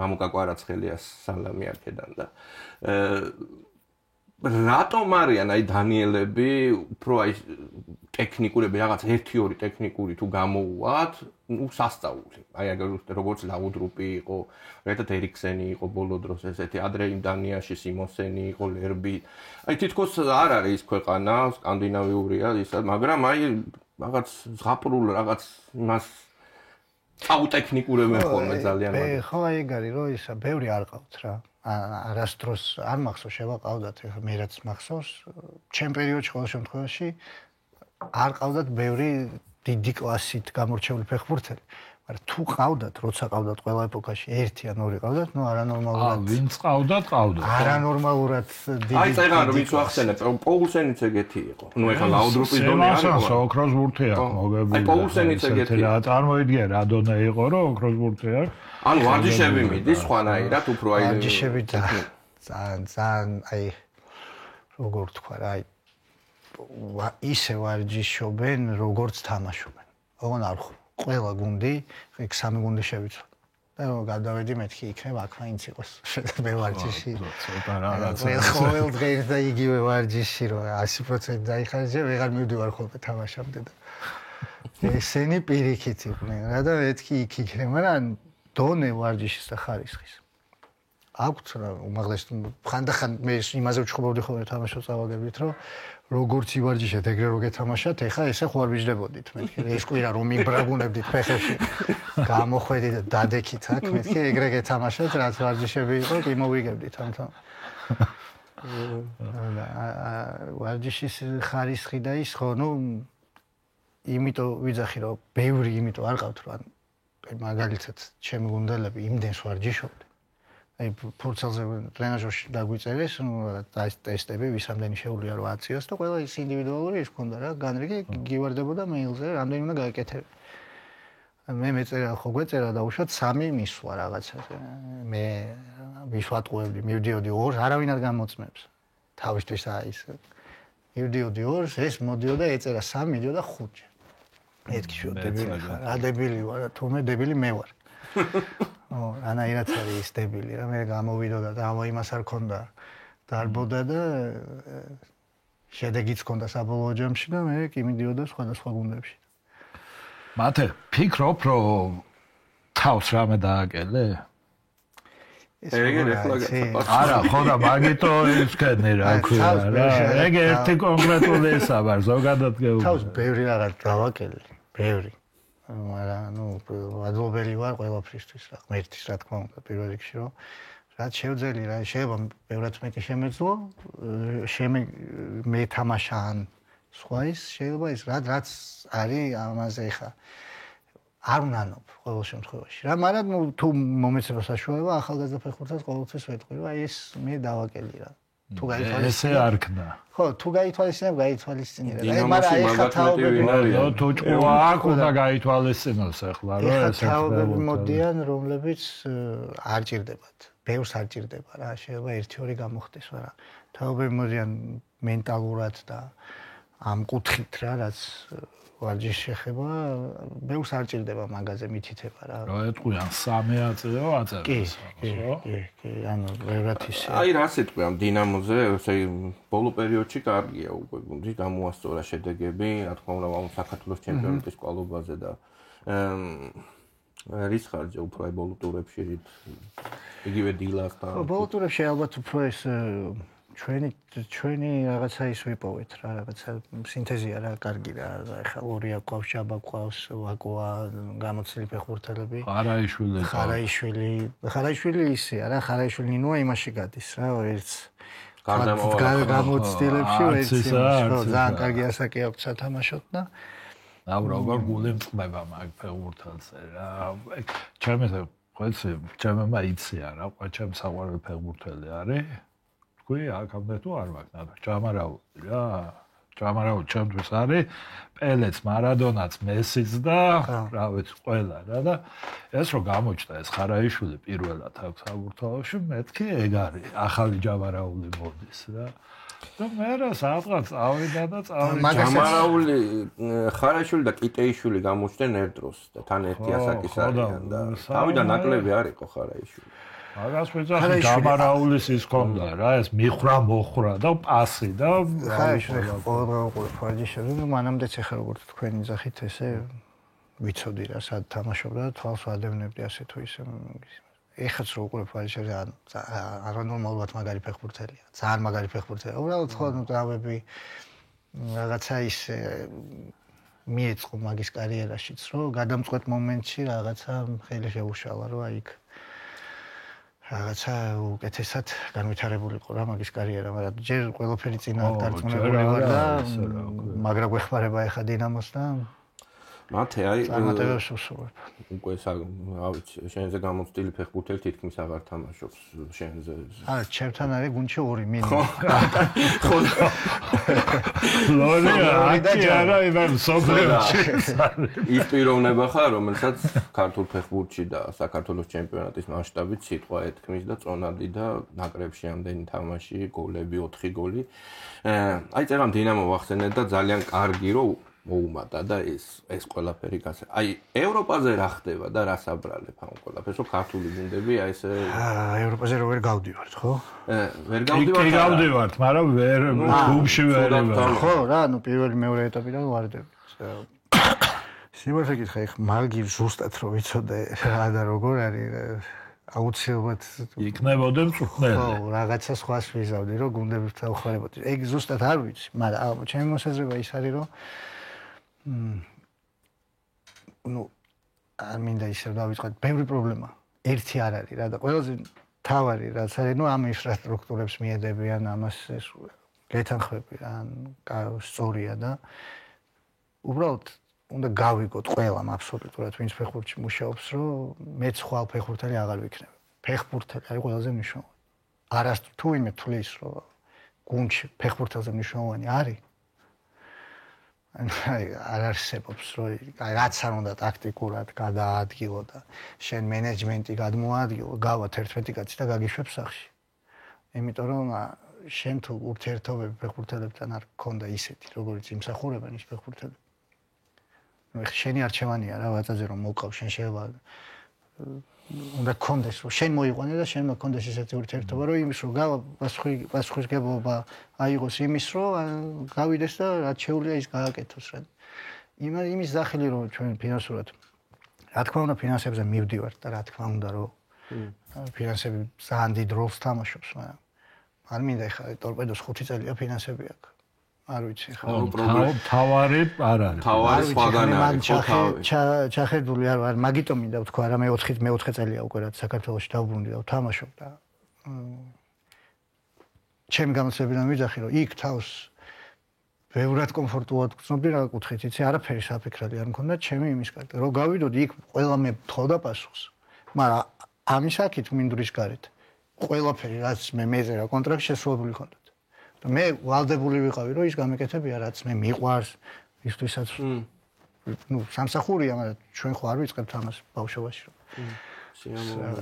მამუკა კვარაცხელია სალამი აქედან და რატომ არიან აი დანიელები უფრო აი ტექნიკურები რაღაც 1-2 ტექნიკური თუ გამოუვათ ნუ სასწაული აი როგორც ლაუდრუპი იყო ერთად ერიქსენი იყო ბოლო დროს ესეთი ადრე იმ დანიაში სიმონსენი იყო ლერბი აი თითქოს არ არის ის ქვეყანა სკანდინავიურია ისა მაგრამ აი რაღაც ზღაპრულ რაღაც იმას აუტექნიკურებენ ხოლმე ძალიან მე ხო აი ეგ არის რომ ისა ბევრი არ ყავთ რა არასდროს არ მახსოვს შევაყავდათ ეხლა მე რაც მახსოვს ჩემ პერიოდში ყოველ შემთხვევაში არ ყავდათ ბევრი დიდი კლასით გამორჩეული ფეხბურთელი მაგრამ თუ ყავდათ როცა ყავდათ ყველა ეპოქაში 1 ან 2 ყავდათ ნუ არანორმალურად ვინც ყავდათ არანორმალურად დიდი აი წეგან რომ ვინც ვახსენებ პოულსენიც ეგეთი იყო ნუ ეხლა ლაუდრუპის დონე არ იყო ოქროს ბურთი აქვს მოგებული აი პოულსენიც ეგეთი რა წარმოიდგინე რა დონე იყო რომ ოქროს ბურთი აქვს ანუ ვარჯიშები მიდის სხვანაირად უფრო აი ვარჯიშები ძალიან აი როგორ თქვა რა აი ისე ვარჯიშობენ როგორც თამაშობენ ოღონ არ ხო ყველა გუნდი იქ 3 გუნდი შევიცვალა და რომ გადავედი მეთქი იქნება აქ მაინც იყოს მე ვარჯიში ცოტა რაღაც ყოველ დღეს და იგივე ვარჯიში რომ 100% დაიხარჯე ვეღარ მივდივარ ხოლმე თამაშამდე და ესენი პირიქით იყვნენ რა და მეთქი იქ იქნება მაგრამ დონე ვარჯიშის და ხარისხის აქვთ რა უმაღლეს ხანდახან მე იმაზე ვჩხუბობდი ხოლმე თამაშო წავაგებით რომ როგორც ივარჯიშეთ, ეგრე რო გეთამაშათ, ეხა ესე ხوارბიჯდებოდით მეთქი. ეს კვირა რომ იბრაგუნებდით ფეხებში. გამოხვედით და დადექით აქ, მეთქი, ეგრე გეთამაშათ, რაც ვარჯიშები იყო, კი მოვიგებდით ამთან. ვარჯიშის ხარისხი და ის ხო, ნუ იმიტომ ვიძახი რომ ბევრი იმიტომ არ ყავთ რომ მაგალითად ჩემი გუნდელები იმდენს ვარჯიშობდნენ. აი ფურცელზე ტრენაჟერში დაგვიწერეს, ნუ რაღაც ტესტები, ვისამდენი შეუძლია რომ აციოს და ყველა ის ინდივიდუალური ის ქონდა რა, განრიგი გივარდებოდა მეილზე, რამდენი უნდა გაეკეთებინა. მე მეწერა ხო გვეწერა და უშოთ 3 მისვა რაღაცაზე. მე ვისვატყუებდი, მივდიოდი 2-ს, არავინ არ გამოწმებს. თავისთვის ის მივდიოდი 2-ს, ეს მოდიოდა ეწერა 3, მიდიოდა 5. მეთქი შო დებილი ხარ, რა დებილი ვარ, თუმე დებილი მე ვარ. რანაირად არის ის დებილი რა, მე გამოვიდოდა და ამა იმას არ ქონდა. დარბოდა და შედეგიც ქონდა საბოლოო ჯამში და მე კი მიდიოდა სხვადასხვა გუნდებში. მათე, ფიქრობ, რომ თავს რამე დააკელე? არა, ხო და მაგიტო ისქენი რა ქვია რა. ეგ ერთი კონკრეტული ესაბარ, ზოგადად გეუბნები. თავს ბევრი რაღაც დავაკელე, ბევრი. მაგრამ ნუ ადლობელი ვარ ყველაფრისთვის რა, ღმერთის რა თქმა უნდა, პირველ რიგში რომ რაც შევძელი რა, შეიძლება ბევრად მეტი შემეძლო, მე თამაშა ან სხვა ის შეიძლება ის რაც არის ამაზე ხა არ უნანობ ყოველ შემთხვევაში რა, მაგრამ ნუ თუ მომეცება საშუალება ახალგაზრდა ფეხბურთელს ყოველთვის ვეთქვი რომ აი ეს მე დავაკელი რა. თუ გაითვალისწინებ ესე არ ქნა. ხო, თუ გაითვალისწინებ, გაითვალისწინებ. აი, მაგრამ აი ხა თაობები თუ ჭკუა აქვს უნდა გაითვალისწინოს ახლა რა ესე თაობები მოდიან, რომლებიც არ ჭირდებათ. ბევრს არ ჭირდება რა, შეიძლება 1-2 გამოხდეს, მაგრამ თაობები მოდიან მენტალურად და ამ კუთხით რა, რაც ვარჯიშს შეხება, ბევრს არ ჭირდება მაგაზე მითითება რა. რა ეტყვიან 3 აწეო აწერს, ხო? კი, ანუ ბევრად ისე. აი რა სიტყვი ამ დინამოზე, ესე ბოლო პერიოდში კარგია უკვე გუნდი, გამოასწორა შედეგები, რა თქმა უნდა, ამ საქართველოს ჩემპიონატის კვალობაზე და რის ხარჯზე უფრო აი ბოლო ტურებში იგივე დილასთან. ხო, ბოლო ტურებში ალბათ უფრო ეს ჩვენი რაღაცა ის ვიპოვეთ რა, რაღაცა სინთეზია რა, კარგი რა, ეხლა ორია ყავს, ჟაბა ყავს, ვაკოა, გამოცილი ფეხბურთელები. ხარაიშვილი ისეა რა, ხარაიშვილი ნინოა იმაში გადის რა, ერთს გამოცდილებში, ერთს ძალიან კარგი ასაკი აქვს სათამაშოდ და აუ როგორ გული მწყდება მაგ ფეხბურთელზე რა. ჩემი ჩემმა იცია რა, ჩემ საყვარელი ფეხბურთელი არის. თქვი აქამდე თუ არ ვაკნა ჯამარაული რა, ჯამარაული ჩემთვის არის პელეც, მარადონაც, მესიც და რა ვიცი ყველა რა და ეს რო გამოჩნდა ეს ხარაიშვილი პირველად აქ საბურთალოში, მეთქი ეგ არის ახალი ჯამარაული მოდის რა. და მე რა სადღაც წავიდა და ჯამარაული, ხარაიშვილი და კიტეიშვილი გამოჩნდნენ ერთ დროს და თან ერთი ასაკის არიან და თავიდან ნაკლები არ იყო ხარაიშვილი. მაგას ვეძახი ჯამარაულის ის ქონდა რა, ეს მიხრა მოხრა და პასი და ხარაიშვილი ყოველდღე ვარჯიშობდი, ნუ მანამდეც ახლა როგორც თქვენი ძახით ესე ვიცოდი რა, სად თამაშობდა და თვალს ვადევნებდი ასე თუ ისე. ეხაც რო უყურებ ვარჯიშებს, არანორმალურად მაგარი ფეხბურთელია, ძალიან მაგარი ფეხბურთელია. უბრალოდ ხო ნუ დავები რაღაცა ის მიეწყო მაგის კარიერაშიც, რომ გადამწყვეტ მომენტში რაღაცა ხელი შეუშალა, რომ აი იქ რაღაცა უკეთესად განვითარებულიყო რა მაგის კარიერა, მაგრამ ჯერ ყველაფერი წინა დარწმუნებული ვარ და მაგრა გვეხმარება ახლა დინამოს და მათე აი წარმატებებს უსურვებ. უკვე რა ვიცი, შენზე გამოცდილი ფეხბურთელი თითქმის აღარ თამაშობს შენზე. არა, ჩემთან არის გუნდში 2 მინი. ხო. ლორია, აკი არა იმან სოფლებში. ის პიროვნება ხარ, რომელსაც ქართულ ფეხბურთში და საქართველოს ჩემპიონატის მასშტაბით სიტყვა ეთქმის და წონადი და ნაკრებში ამდენი თამაში, გოლები, 4 გოლი. აი წერამ დინამო ვახსენეთ და ძალიან კარგი რომ მოუმატა და ეს ყველაფერი გასა. აი ევროპაზე რა ხდება და რა საბრალებ ამ ყველაფერს, რომ ქართული გუნდები აი ესე ევროპაზე რო ვერ გავდივართ, ხო? ვერ გავდივართ. კი გავდივართ, მაგრამ ვერ კლუბში ვერ ვარ. ხო, რა, ნუ პირველი მეორე ეტაპიდან ვარდები. სიმართლე გითხრა, ეხ მაგი ზუსტად რო ვიცოდე რა და როგორ არის აუცილებლად იქნებოდნენ მწვრთნელი. ხო, რაღაცა სხვას ვიზავდი, რომ გუნდები თავხარებოდი. ეგ ზუსტად არ ვიცი, მაგრამ ჩემი მოსაზრება ის არის, რომ არ მინდა ისევ დავიწყოთ, ბევრი პრობლემა. ერთი არ არის რა და ყველაზე თავარი რაც არის, ამ ინფრასტრუქტურებს მიედებიან, ამას ეს გეთანხმები რა, სწორია და უბრალოდ უნდა გავიგოთ ყველამ აბსოლუტურად ვინც ფეხბურთში მუშაობს, რომ მეც ხვალ ფეხბურთელი აღარ ვიქნები. ფეხბურთელი არის ყველაზე მნიშვნელოვანი. არასდროს თუ იმე თulis, რომ გუნდში ფეხბურთელზე მნიშვნელოვანი არის. არ არსებობს, რომ რაც არ უნდა ტაქტიკურად გადაადგილო და შენ მენეჯმენტი გადმოადგილო, გავა 11 კაცი და გაგიშვებ სახში. იმიტომ რომ შენ თუ ურთიერთობები ფეხბურთელებთან არ გქონდა ისეთი, როგორც იმსახურებენ ის ფეხბურთელები. შენი არჩევანია რა ვაწაზე რომ მოვყავ შენ შეიძლება უნდა გქონდეს რომ შენ მოიყვანე და შენ მოგქონდეს ესეთი ურთიერთობა რომ იმის რომ გავა პასუხისგებლობა აიღოს იმის რომ გავიდეს და რაც შეუძლია ის გააკეთოს რა იმის დახელი რომ ჩვენ ფინანსურად რა თქმა უნდა ფინანსებზე მივდივართ და რა თქმა უნდა რომ ფინანსები ძალიან დიდ როლს თამაშობს მაგრამ არ მინდა ეხლა ტორპედოს 5 წელია ფინანსები აქვს არ ვიცი ხო თავარი არ არის თავარი სხვაგან არის ჩახედული არ მაგიტომ მინდა ვთქვა რა მე 4 წელია უკვე რაც საქართველოში დავბრუნდი და ვთამაშობ და ჩემი გამოცდილება მივიძახი რომ იქ თავს ბევრად კომფორტულად გრძნობდი რა კუთხით იცი არაფერი საფიქრალი არ მქონდა ჩემი იმის კარგი რომ გავიდოდი იქ ყველა მე თხოვდა პასუხს მაგრამ ამის აქეთ მინდვრის გარეთ ყველაფერი რაც მე მეზე რა კონტრაქტი შესრულებული ხონდა და მე ვალდებული ვიყავი რომ ის გამეკეთებია რაც მე მიყვარს ისთვისაც სამსახურია მაგრამ ჩვენ ხო არ ვიწყებთ ამას ბავშვობაში რომ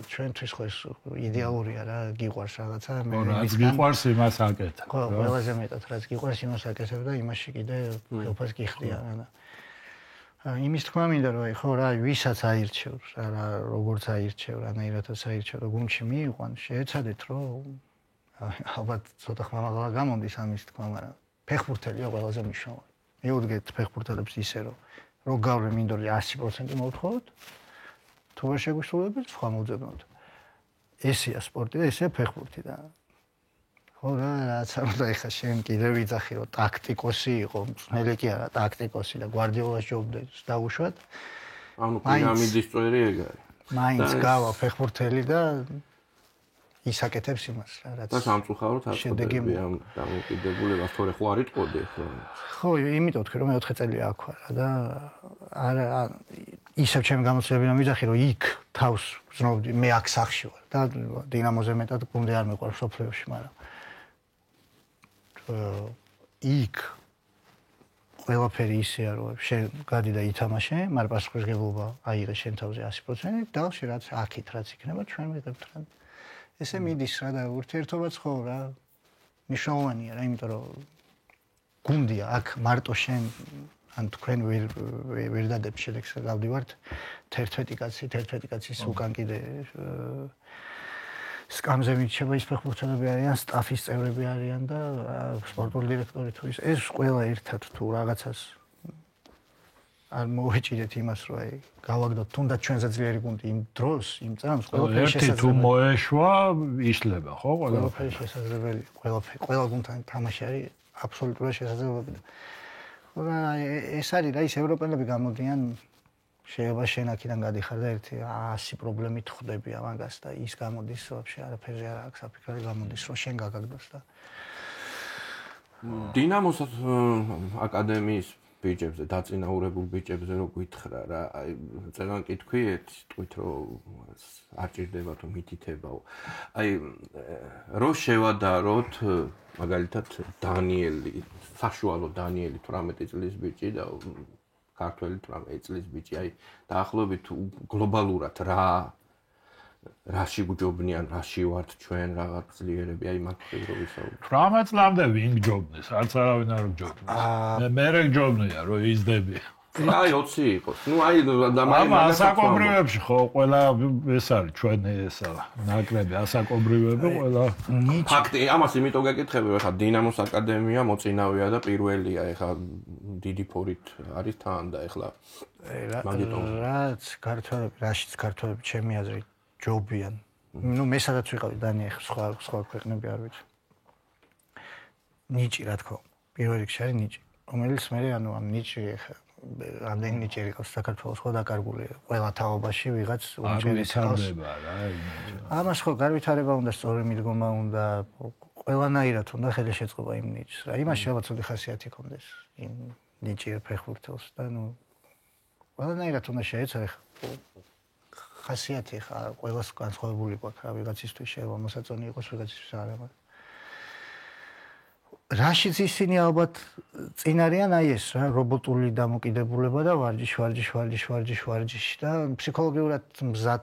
ჩვენთვის ხო ეს იდეალურია რა გიყვარს რაღაცა მე რაც გიყვარს იმას აკეთებ ხო ყველაზე მეტად რაც გიყვარს იმას აკეთებ და იმაში კიდე უფას გიხდია რა იმის თქმა მინდა რომ ხო რა ვისაც აირჩევს რა როგორც აირჩევ რანაირადაც აირჩევ და გუნდში მიიყვან შეეცადეთ რომ ალბათ ცოტა ხმამაღლა გამომდის ამის თქმა, მაგრამ ფეხბურთელია ყველაზე მნიშვნელოვანი. მიუდგეთ ფეხბურთელებს ისე რომ გავლენ მინდორი 100% მოვთხოვოთ. თუ ვერ შეგვისრულებთ, სხვა მოძებნოთ. ესეა სპორტი და ესეა ფეხბურთი და ხო რა რაც არ უნდა ეხა შენ კიდევ ვიძახი რომ ტაქტიკოსი იყო, მწვრთნელი კი არა, ტაქტიკოსი და გვარდიოლას ჯობდეს დაუშვათ. ანუ პირამიდის წვერი ეგ არის. მაინც გავა ფეხბურთელი და ისაკეთებს იმას რა რაც და სამწუხაროდ არ შედეგები ამ დამოკიდებულებას თორე ხო არ იტყოდი ხო ხო იმიტომ ვთქვი რომ მე 4 წელია აქ ვარ და არა ისევ ჩემი გამოცდილება მივიძახი რომ იქ თავს ვზნობდი მე აქ სახში ვარ და დინამოზე მეტად გუნდი არ მეყვარს სოფლიოში მაგრამ იქ ყველაფერი ისეა რომ შენ გადი და ითამაშე მაგრამ პასუხისმგებლობა აიღე შენ თავზე 100% და რაც აქით რაც იქნება ჩვენ ვიღებთ რა ესე მიდის რა და ურთიერთობაც ხო რა მნიშვნელოვანია რა იმიტომ რომ გუნდია აქ მარტო შენ ან თქვენ ვერ დადებ შედეგს გავდივართ 11 კაცის უკან კიდე სკამზე მიჩება ის ფეხბურთელები არიან სტაფის წევრები არიან და სპორტული დირექტორი თუ ეს ყველა ერთად თუ რაღაცას არ მოვეჭიდეთ იმას რომ აი გავაგდოთ თუნდაც ჩვენზე ძლიერი გუნდი იმ დროს იმ წამს ყველაფერი შესაძლებელი თუ მოეშვა იშლება ხო ყველაფერი შესაძლებელი ყველა გუნდთან თამაში არის აბსოლუტურად შესაძლებელი და ეს არის რა ის ევროპელები გამოდიან შეიძლება შენ აქედან გადიხარ და ერთი 100 პრობლემით ხვდები ამას და ის გამოდის ვაფშე არაფერზე არ აქვს საფიქრალი გამოდის რომ შენ გაგაგდოს და დინამოს აკადემიის ბიჭებზე დაწინაურებულ ბიჭებზე რო გითხრა რა აი ძალიან კითხვით თქვით რომ არ ჭირდება თუ მითითებაო აი რო შევადაროთ მაგალითად დანიელი საშუალო დანიელი 18 წლის ბიჭი და ქართველი 18 წლის ბიჭი აი დაახლოებით გლობალურად რაში გჯობნიან რაში ვართ ჩვენ რაღაც ძლიერები აი მაგ ფიგურისაუბრ 18 წლამდე ვინ გჯობნეს არც არავინ არ გჯობნეს მე გჯობნია რომ იზდები აი 20 იყოს ნუ აი და მაგრამ ასაკობრივებში ხო ყველა ეს არის ჩვენ ესა ნაკრები ასაკობრივები ყველა ფაქტი ამას იმიტომ გეკითხები ხა დინამოს აკადემია მოწინავეა და პირველია ეხა დიდი ფორით არის თან და ეხლა რაც ქართველები რაშიც ქართველები ჩემი აზრით ჯობიან ნუ მე სადაც ვიყავი დანია სხვა ქვეყნები არ ვიცი. ნიჭი რა თქმა უნდა. პირველ რიგში არის ნიჭი. რომელიც მე ანუ ამ ნიჭი რამდენი ნიჭი იყოს საქართველოს ხო დაკარგული ყველა თაობაში ვიღაც უნჭერის ხავს. ამას ხო გარვითარება უნდა, სწორი მიდგომა უნდა, ყველანაირად უნდა ხელშეწყობა იმ ნიჭს რა. იმას შეიძლება ცუდი ხასიათი ქონდეს იმ ნიჭი ფეხბურთელს და ნუ ყველანაირად უნდა შეეცადე ხასიათი ხა ყველას განსხვავებული გვაქვს რა ვიღაცისთვის შეიძლება მოსაწონი იყოს ვიღაცისთვის არა მაგრამ რაშიც ისინი ალბათ წინ არიან აი ეს რა რობოტული დამოკიდებულება და ვარჯიში და ფსიქოლოგიურად მზად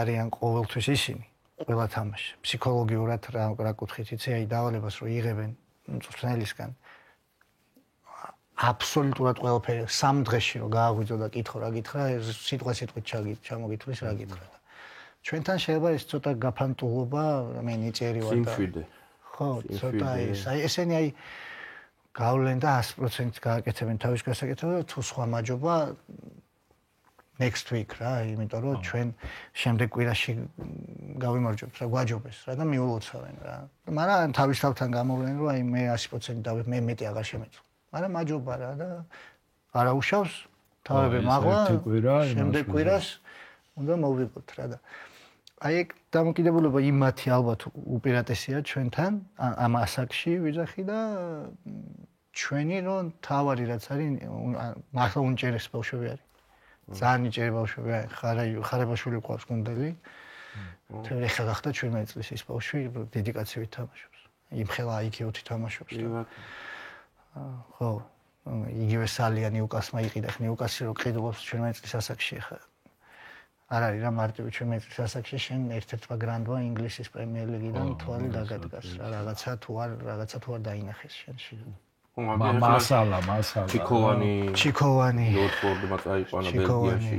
არიან ყოველთვის ისინი ყველა თამაში ფსიქოლოგიურად რა კუთხით იცი აი დავალებას რო იღებენ მწვრთნელისგან აბსოლუტურად ყველაფერი 3 დღეში რო გააღვიძო და კითხო რა გითხრა სიტყვით ჩამოგითხრის რა გითხრა და ჩვენთან შეიძლება ეს ცოტა გაფანტულობა მე ნიჭიერი ვარ და სიმშვიდე ხო ცოტა ესენი აი გავლენ და 100% გააკეთებენ თავის გასაკეთებლად თუ სხვა მაჯობა next week რა იმიტომ რომ ჩვენ შემდეგ კვირაში გავიმარჯვებთ რა გვაჯობეს რა და მიულოცავენ რა მაგრამ თავის თავთან გამოვლენ რომ აი მე 100% დავით მე მეტი აღარ შემეწვა მაგრამ მაჯობა რა და არაუშავს თავები მაღლა შემდეგ კვირას უნდა მოვიღოთ რა და აი ეგ დამოკიდებულება იმათი ალბათ უპირატესია ჩვენთან ამ ასაკში ვიძახი და ჩვენი რომ თავარი რაც არის მართლა უნჭერეს ბავშვები არის ძალიან ნიჭიერი ბავშვები არის ხარებაშვილი ყავს გუნდელი თორე ხა გახდა ჩვენი წლის ის ბავშვი დედიკაციით თამაშობს იმხელა IQ-ით თამაშობს ხო იგივე სალია ნიუკასმა იყიდა ხა ნიუკასი რო ყიდულობს ჩვენი წლის ასაკში ხა არ არის რა მარტივი ჩვენი წლის ასაკში შენ ერთ-ერთმა გრანდმა ინგლისის პრემიერ ლიგიდან თვალი დაგადგას რა რაღაცა თუ არ დაინახეს შენში მასალა ჩიქოვანი ნორფორდმა წაიყვანა ბელგიაში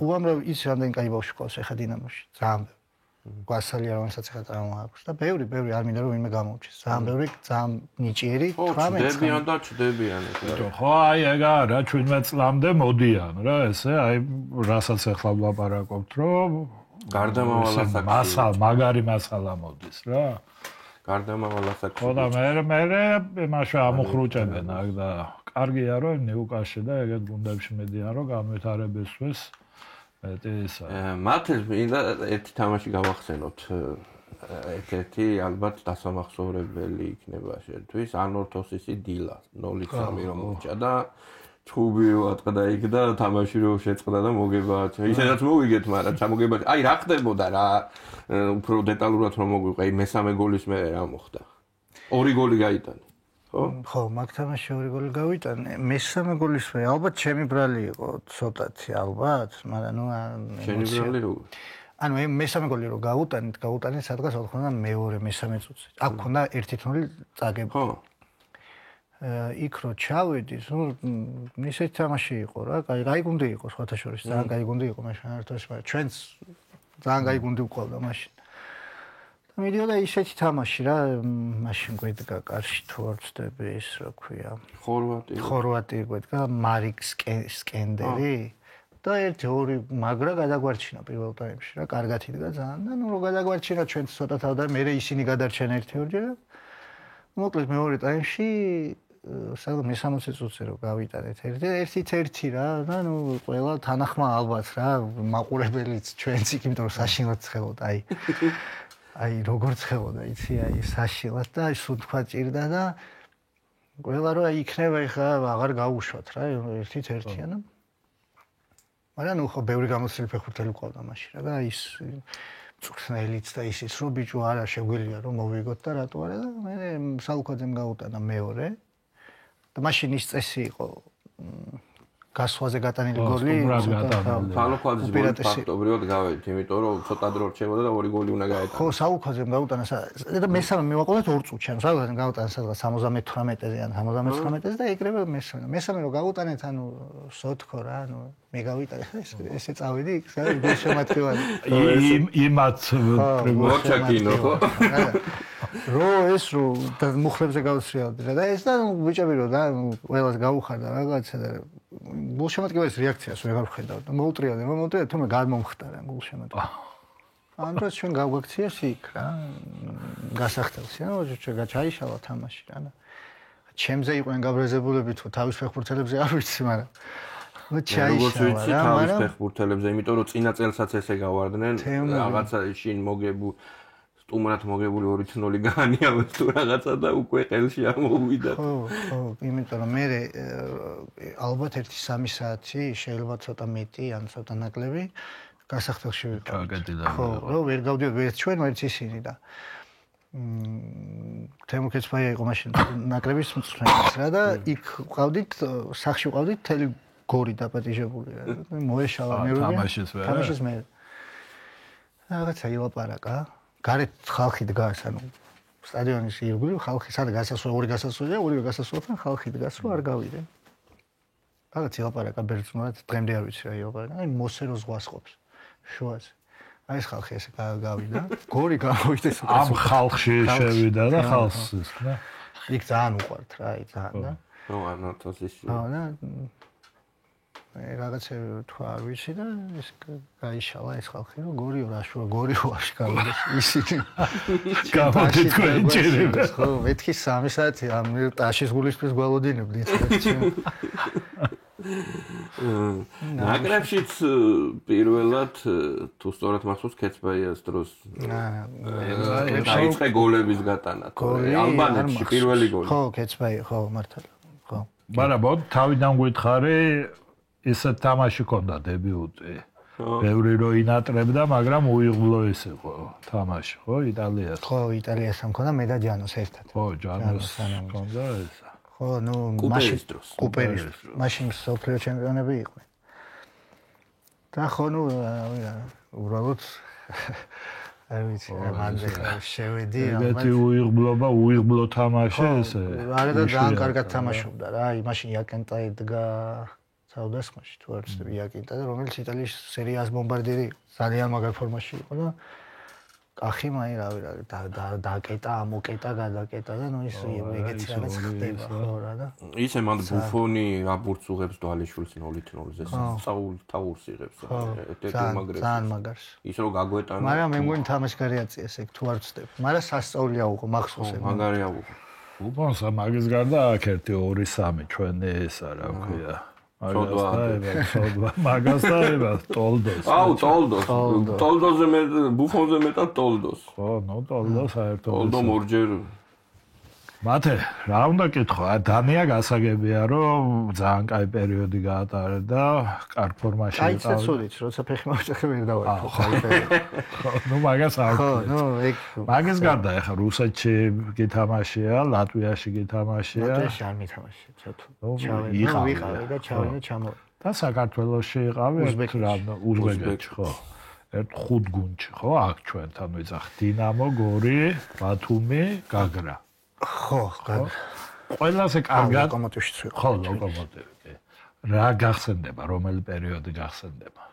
უამრავ ის რამდენი კაი ბავშვი ყავს ახლა დინამოში ძალიან გვასალია რომელსაც ახლა ტრავმა აქვს და ბევრი არ მინდა რომ ვინმე გამოუჩეს ძალიან ბევრი ძალიან ნიჭიერი 18 ჩდებიან ხო აი ეგა რა 17 წლამდე მოდიან რა ესე აი რასაც ახლა ვლაპარაკობთ რომ გარდამავალ მაგარი მასალა მოდის რა გარდამავალ ასაკში ხო და მე იმაში ამოხრუჭებენ აქ და კარგია რომ ნიუკასში და ეგეთ გუნდებში მედიან რომ განვითარებისთვის მათეს მინდა ერთი თამაში გავახსენოთ ერთ-ერთი ალბათ დასამახსოვრებელი იქნება შენთვის ანორთოსისი დილა 0-3 რომ მოჭა და ჩხუბი ვატყდა იქ და თამაში რო შეწყდა და მოგება ისედაც მოვიგეთ მაგრამ ჩამოგება აი რა ხდებოდა რა უფრო დეტალურად რომ მოგვიყვა აი მესამე გოლის მე რა მოხდა 2 გოლი გაიტანე ხო მაგ თამაში 2 გოლი გავიტანე მესამე გოლის მე ალბათ ჩემი ბრალი იყო ცოტათი ალბათ მაგრამ ნუ ჩემი ბრალი როგორ ანუ მესამე გოლი რო გავუტანე სადღაც 4 მეორე მესამე წუთში აქ ქონდა 1-0 წაგები ხო იქ რო ჩავედი ნუ ისეთი თამაში იყო რა კაი გუნდი იყო სხვათა შორის ძალიან კაი გუნდი იყო მაშინ ერთად მაგრამ ჩვენც ძალიან კაი გუნდი უყავდა მაშინ და მიდიოდა ისეთი თამაში რა მაშინ გვედგა კარში თუ არ ვცდები ის რა ქვია ხორვატი გვედგა მარიკ სკენდერი და 1-2 მაგრა გადაგვარჩინა პირველ ტაიმში რა კარგად იდგა ძალიან და ნუ რო გადაგვარჩინა ჩვენც ცოტა თავდა მე ისინი გადარჩენ 1-2 ჯერ მოკლედ მეორე ტაიმში სულ მე-60 წუთზე რო გავიტანეთ 1-1 რა და ნუ ყველა თანახმა ალბათ რა მაყურებელიც ჩვენც იქ იმიტომ რომ საშინლად ცხელოდა აი როგორ ცხელოდა იცი აი საშინლად და აი სულ თქვა ჭირდა და ყველა რო აი იქნება ხა აღარ გაუშვათ რა 1-1-იან მაგრამ ნუ ხო ბევრი გამოცდილი ფეხბურთელი ყავდა მაშინ რა და ის წვრთნელიც და ისიც რომ ბიჭო არა შეგვიძლია რომ მოვიგოთ და რატო არა და მე სალუქაძემ გაუტანა მეორე და მაშინ ის წესი იყო გასვლაზე გატანილი გოლი სალუქაძის გოლი ფაქტობრივად გავედით იმიტომ რომ ცოტა დრო რჩებოდა და 2 გოლი უნდა გაეტანა ხო სალუქაძემ გაუტანა და მესამე მივაყოლეთ 2 წუთში ანუ სალუქაძემ გაუტანა სადღაც 78-ზე ან 79-ზე და ეკრება მესამე რომ გაუტანეთ ანუ სოთქო რა ანუ მე გავიტანე ესე წავედი იქ რა გულშემატკივარი იმათ მორჩაკინო ხო რო ეს რო მუხლებზე გავსრიალდი და ეს და ბიჭები რო და ყველას გაუხარდა რაღაცა და გულშემატკივარის რეაქციას ვეღარ ვხედავ და მოუტრიალდი თუმე გადმომხტარა გულშემატკივარი ამ დროს ჩვენ გავგვაქციეს იქ რა გასახდელს რა ჩაიშალა თამაში რა ჩემზე იყვნენ გაბრაზებულები თუ თავის ფეხბურთელებზე არ ვიცი მაგრამ ჩაიშალა რა მაგრამ ფეხბურთელებზე იმიტომ რომ წინა წელსაც ესე გავარდნენ რაღაცა შინ მოგებულ სტუმრად მოგებული 2-0 გაანიავეს თუ რაღაცა და უკვე ყელში ამოვიდა ხო იმიტომ რომ მე ალბათ 1-3 საათი შეიძლება ცოტა მეტი ან ცოტა ნაკლები გასახდელში ვიყავით ხო რომ ვერ გავდივართ ვერც ჩვენ ვერც ისინი და თემურ კეცბაია იყო მაშინ ნაკრების მწვრთნელი რა და იქ ვყავდით სახში ვყავდით თელი გორი დაპატიჟებული რა მოეშალა მერუვი თამაშის მე რაღაცა ილაპარაკა გარეთ ხალხი დგას ანუ სტადიონის ირგვლივ ხალხი სად გასასვლელი ორი გასასვლელია ორივე გასასვლელთან ხალხი დგას რომ არ გავიდე რაღაც ილაპარაკა ბერძნულად დღემდე არ ვიცი რა ილაპარაკა აი მოსერო ზღვას ყოფს შუაზე აი ეს ხალხი ესე გავიდა გორი გამოვიდეს ამ ხალხში შევიდა და ხალხს რა იქ ძალიან უყვართ რა აი ძალიან და ნუ ანუ თოსის და რაღაცა თქვა არ ვიცი და ეს გაიშალა ეს ხალხი რომ გორიო რაშუა გორიო აში გავიდეს ისინი გამოდით თქვენ ჭირება ხო მეთქი 3 საათი ამ ტაშის გულისთვის გვალოდინებდით ნაკრებშიც პირველად თუ სწორად მახსოვს კეცბაიას დროს დაიწყე გოლების გატანა ალბანეთში პირველი გოლი ხო კეცბაია ხო მართალია ხო მაგრამ თავიდან გითხარი ისე თამაში ქონდა დებიუტი. ბევრი რო ინატრებდა, მაგრამ უიღბლო ის იყო თამაში, ხო, იტალიას. ხო, იტალიასთან ქონდა მე და ჯანოს ერთად. ხო, ჯანოს ქონდა ეს. ხო, ნუ მაშინ კუპერის მაშინ სოფლიო ჩემპიონები იყვნენ. და ხო, ნუ უბრალოდ არ ვიცი, მანდ შევედი, ალბათ უიღბლობა, უიღბლო თამაში ესე. არა და ძალიან კარგად თამაშობდა რა, იმაში იაკენტა იდგა საუდასხმაში თუ არ ვცდები იაკენტა და რომელიც იტალიის სერიას ბომბარდირი ძალიან მაგარ ფორმაში იყო და კახი მაი რავი დაკეტა, ამოკეტა, გადაკეტა და ნუ ის ეგეთი რაღაც ხდება ხო რა და ისე მანდ ბუფონი აბურც უღებს დვალიშვილს 0-0-ზე თაურს იღებს ძალიან მაგარს ის რო გაგვეტანა მაგრამ მე მგონი თამაშგარი აწიეს ეგ თუ არ ვცდებ მაგრამ სასწაულია უყო მახსოვს ეგ მაგარია უყო უბანსა მაგის გარდა აქ 1-2-3 ჩვენი ესა რა ქვია მაგას დაება ტოლდოს. აუ ტოლდოს. ტოლდოზე მე ბუფონზე მეტად ტოლდოს. ხო, ნუ ტოლდო საერთოდ. ტოლდო მორჯერ. მათე, რა უნდა კითხო? დანია გასაგებია, რომ ძალიან კაი პერიოდი გაატარა და კარგ ფორმაში იყო. კაიც ეცოდით, როცა ფეხი მოვჭახე ვერ დავარქო. ხო, ნუ მაგას არ. ხო, ნუ ეგ მაგის გარდა ახლა რუსეთში გითამაშია, ლატვიაში გითამაშია. ლატვიაში არ მითამაშია, ცოტა. ვიყავი და ჩავედი ჩამოვიდა. და საქართველოში იყავი უზბეკეთში, ხო. ერთ 5 გუნდში, ხო, აქ ჩვენთან ვიძახ დინამო, გორი, ბათუმი, გაგრა. ხო, ყველაზე კარგად ლოკომოტივშიც ვიყავ. ხო, ლოკომოტივი. კი. რა გახსენდება, რომელი პერიოდი გახსენდება?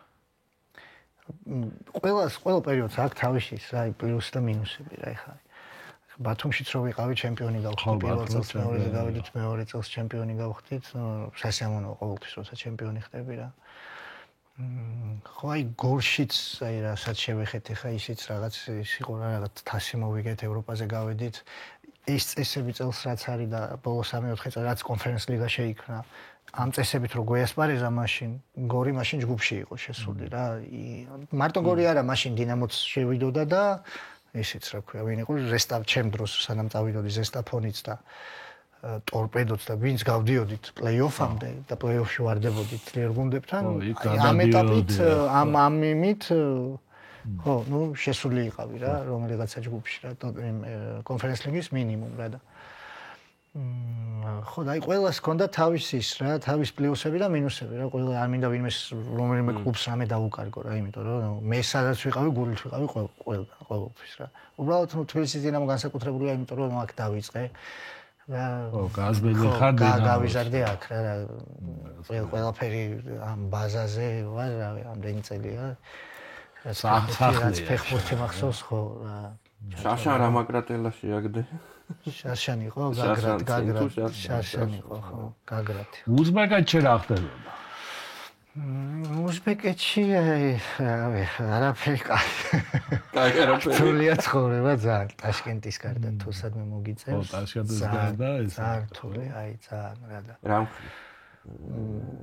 ყველა პერიოდს აქვს თავისი რა, პლუსი და მინუსები რა ეხლა. ბათუმშიც რო ვიყავი ჩემპიონი გავხდით, პირველ წელს მეორეზე გავიდით, მეორე წელს ჩემპიონი გავხდით, სასიამოვნოა ყოველთვის როცა ჩემპიონი ხდები რა. ხო აი გორშიც აი რასაც შევეხეთ ეხა ისიც რაღაც ის იყო რაღაც თასი მოვიგეთ ევროპაზე გავედით ეს წესები წელს რაც არის და ბოლო 3-4 წელი რაც კონფერენს ლიგა შეიქმნა ამ წესებით რო გვეასპარეზა მაშინ გორი მაშინ ჯგუფში იყო შესული რა მარტო გორი არა მაშინ დინამოც შევიდოდა და ესეც რა ქვია ვინ იყო ზესტა ჩემ დროს სანამ წავიდოდი ზესტაფონიც და ტორპედოც და ვინც გავდიოდით პლეიოფამდე და პლეიოფში ვარდებოდით ძლიერ გუნდებთან ამ ეტაპით ამ იმით ხო ნუ შესული იყავი რა რომელიღაცა ჯგუფში რა კონფერენს ლიგის მინიმუმ რა და ხო და აი ყველას ჰქონდა თავისი ის რა თავის პლუსები და მინუსები რა ყველა არ მინდა ვინმე რომელიმე კლუბს რამე დაუკარგო რა იმიტომ რომ მე სადაც ვიყავი გულით ვიყავი ყველაფრის რა უბრალოდ ნუ თბილისის დინამო განსაკუთრებულია იმიტომ რომ აქ დავიწყე რა გაზბელი ხარ გავიზარდე აქ რა ყველაფერი ამ ბაზაზე ვარ რა ამდენი წელია რაც ფეხბურთი მახსოვს ხო რა შაშა რამაკრატელა შეაგდე შაშანი იყო გაგრად შაშანი იყო ხო გაგრად უზბეკეთში რა ხდებოდა უზბეკეთში არაფერი კაი. კაი არაფერი. რთულია ცხოვრება ძალიან. ტაშკენტის გარდა თუ სადმე მოგიწევს. ტაშკენტის გარდა ეს. ძალიან რთული, ძალიან რა და. რა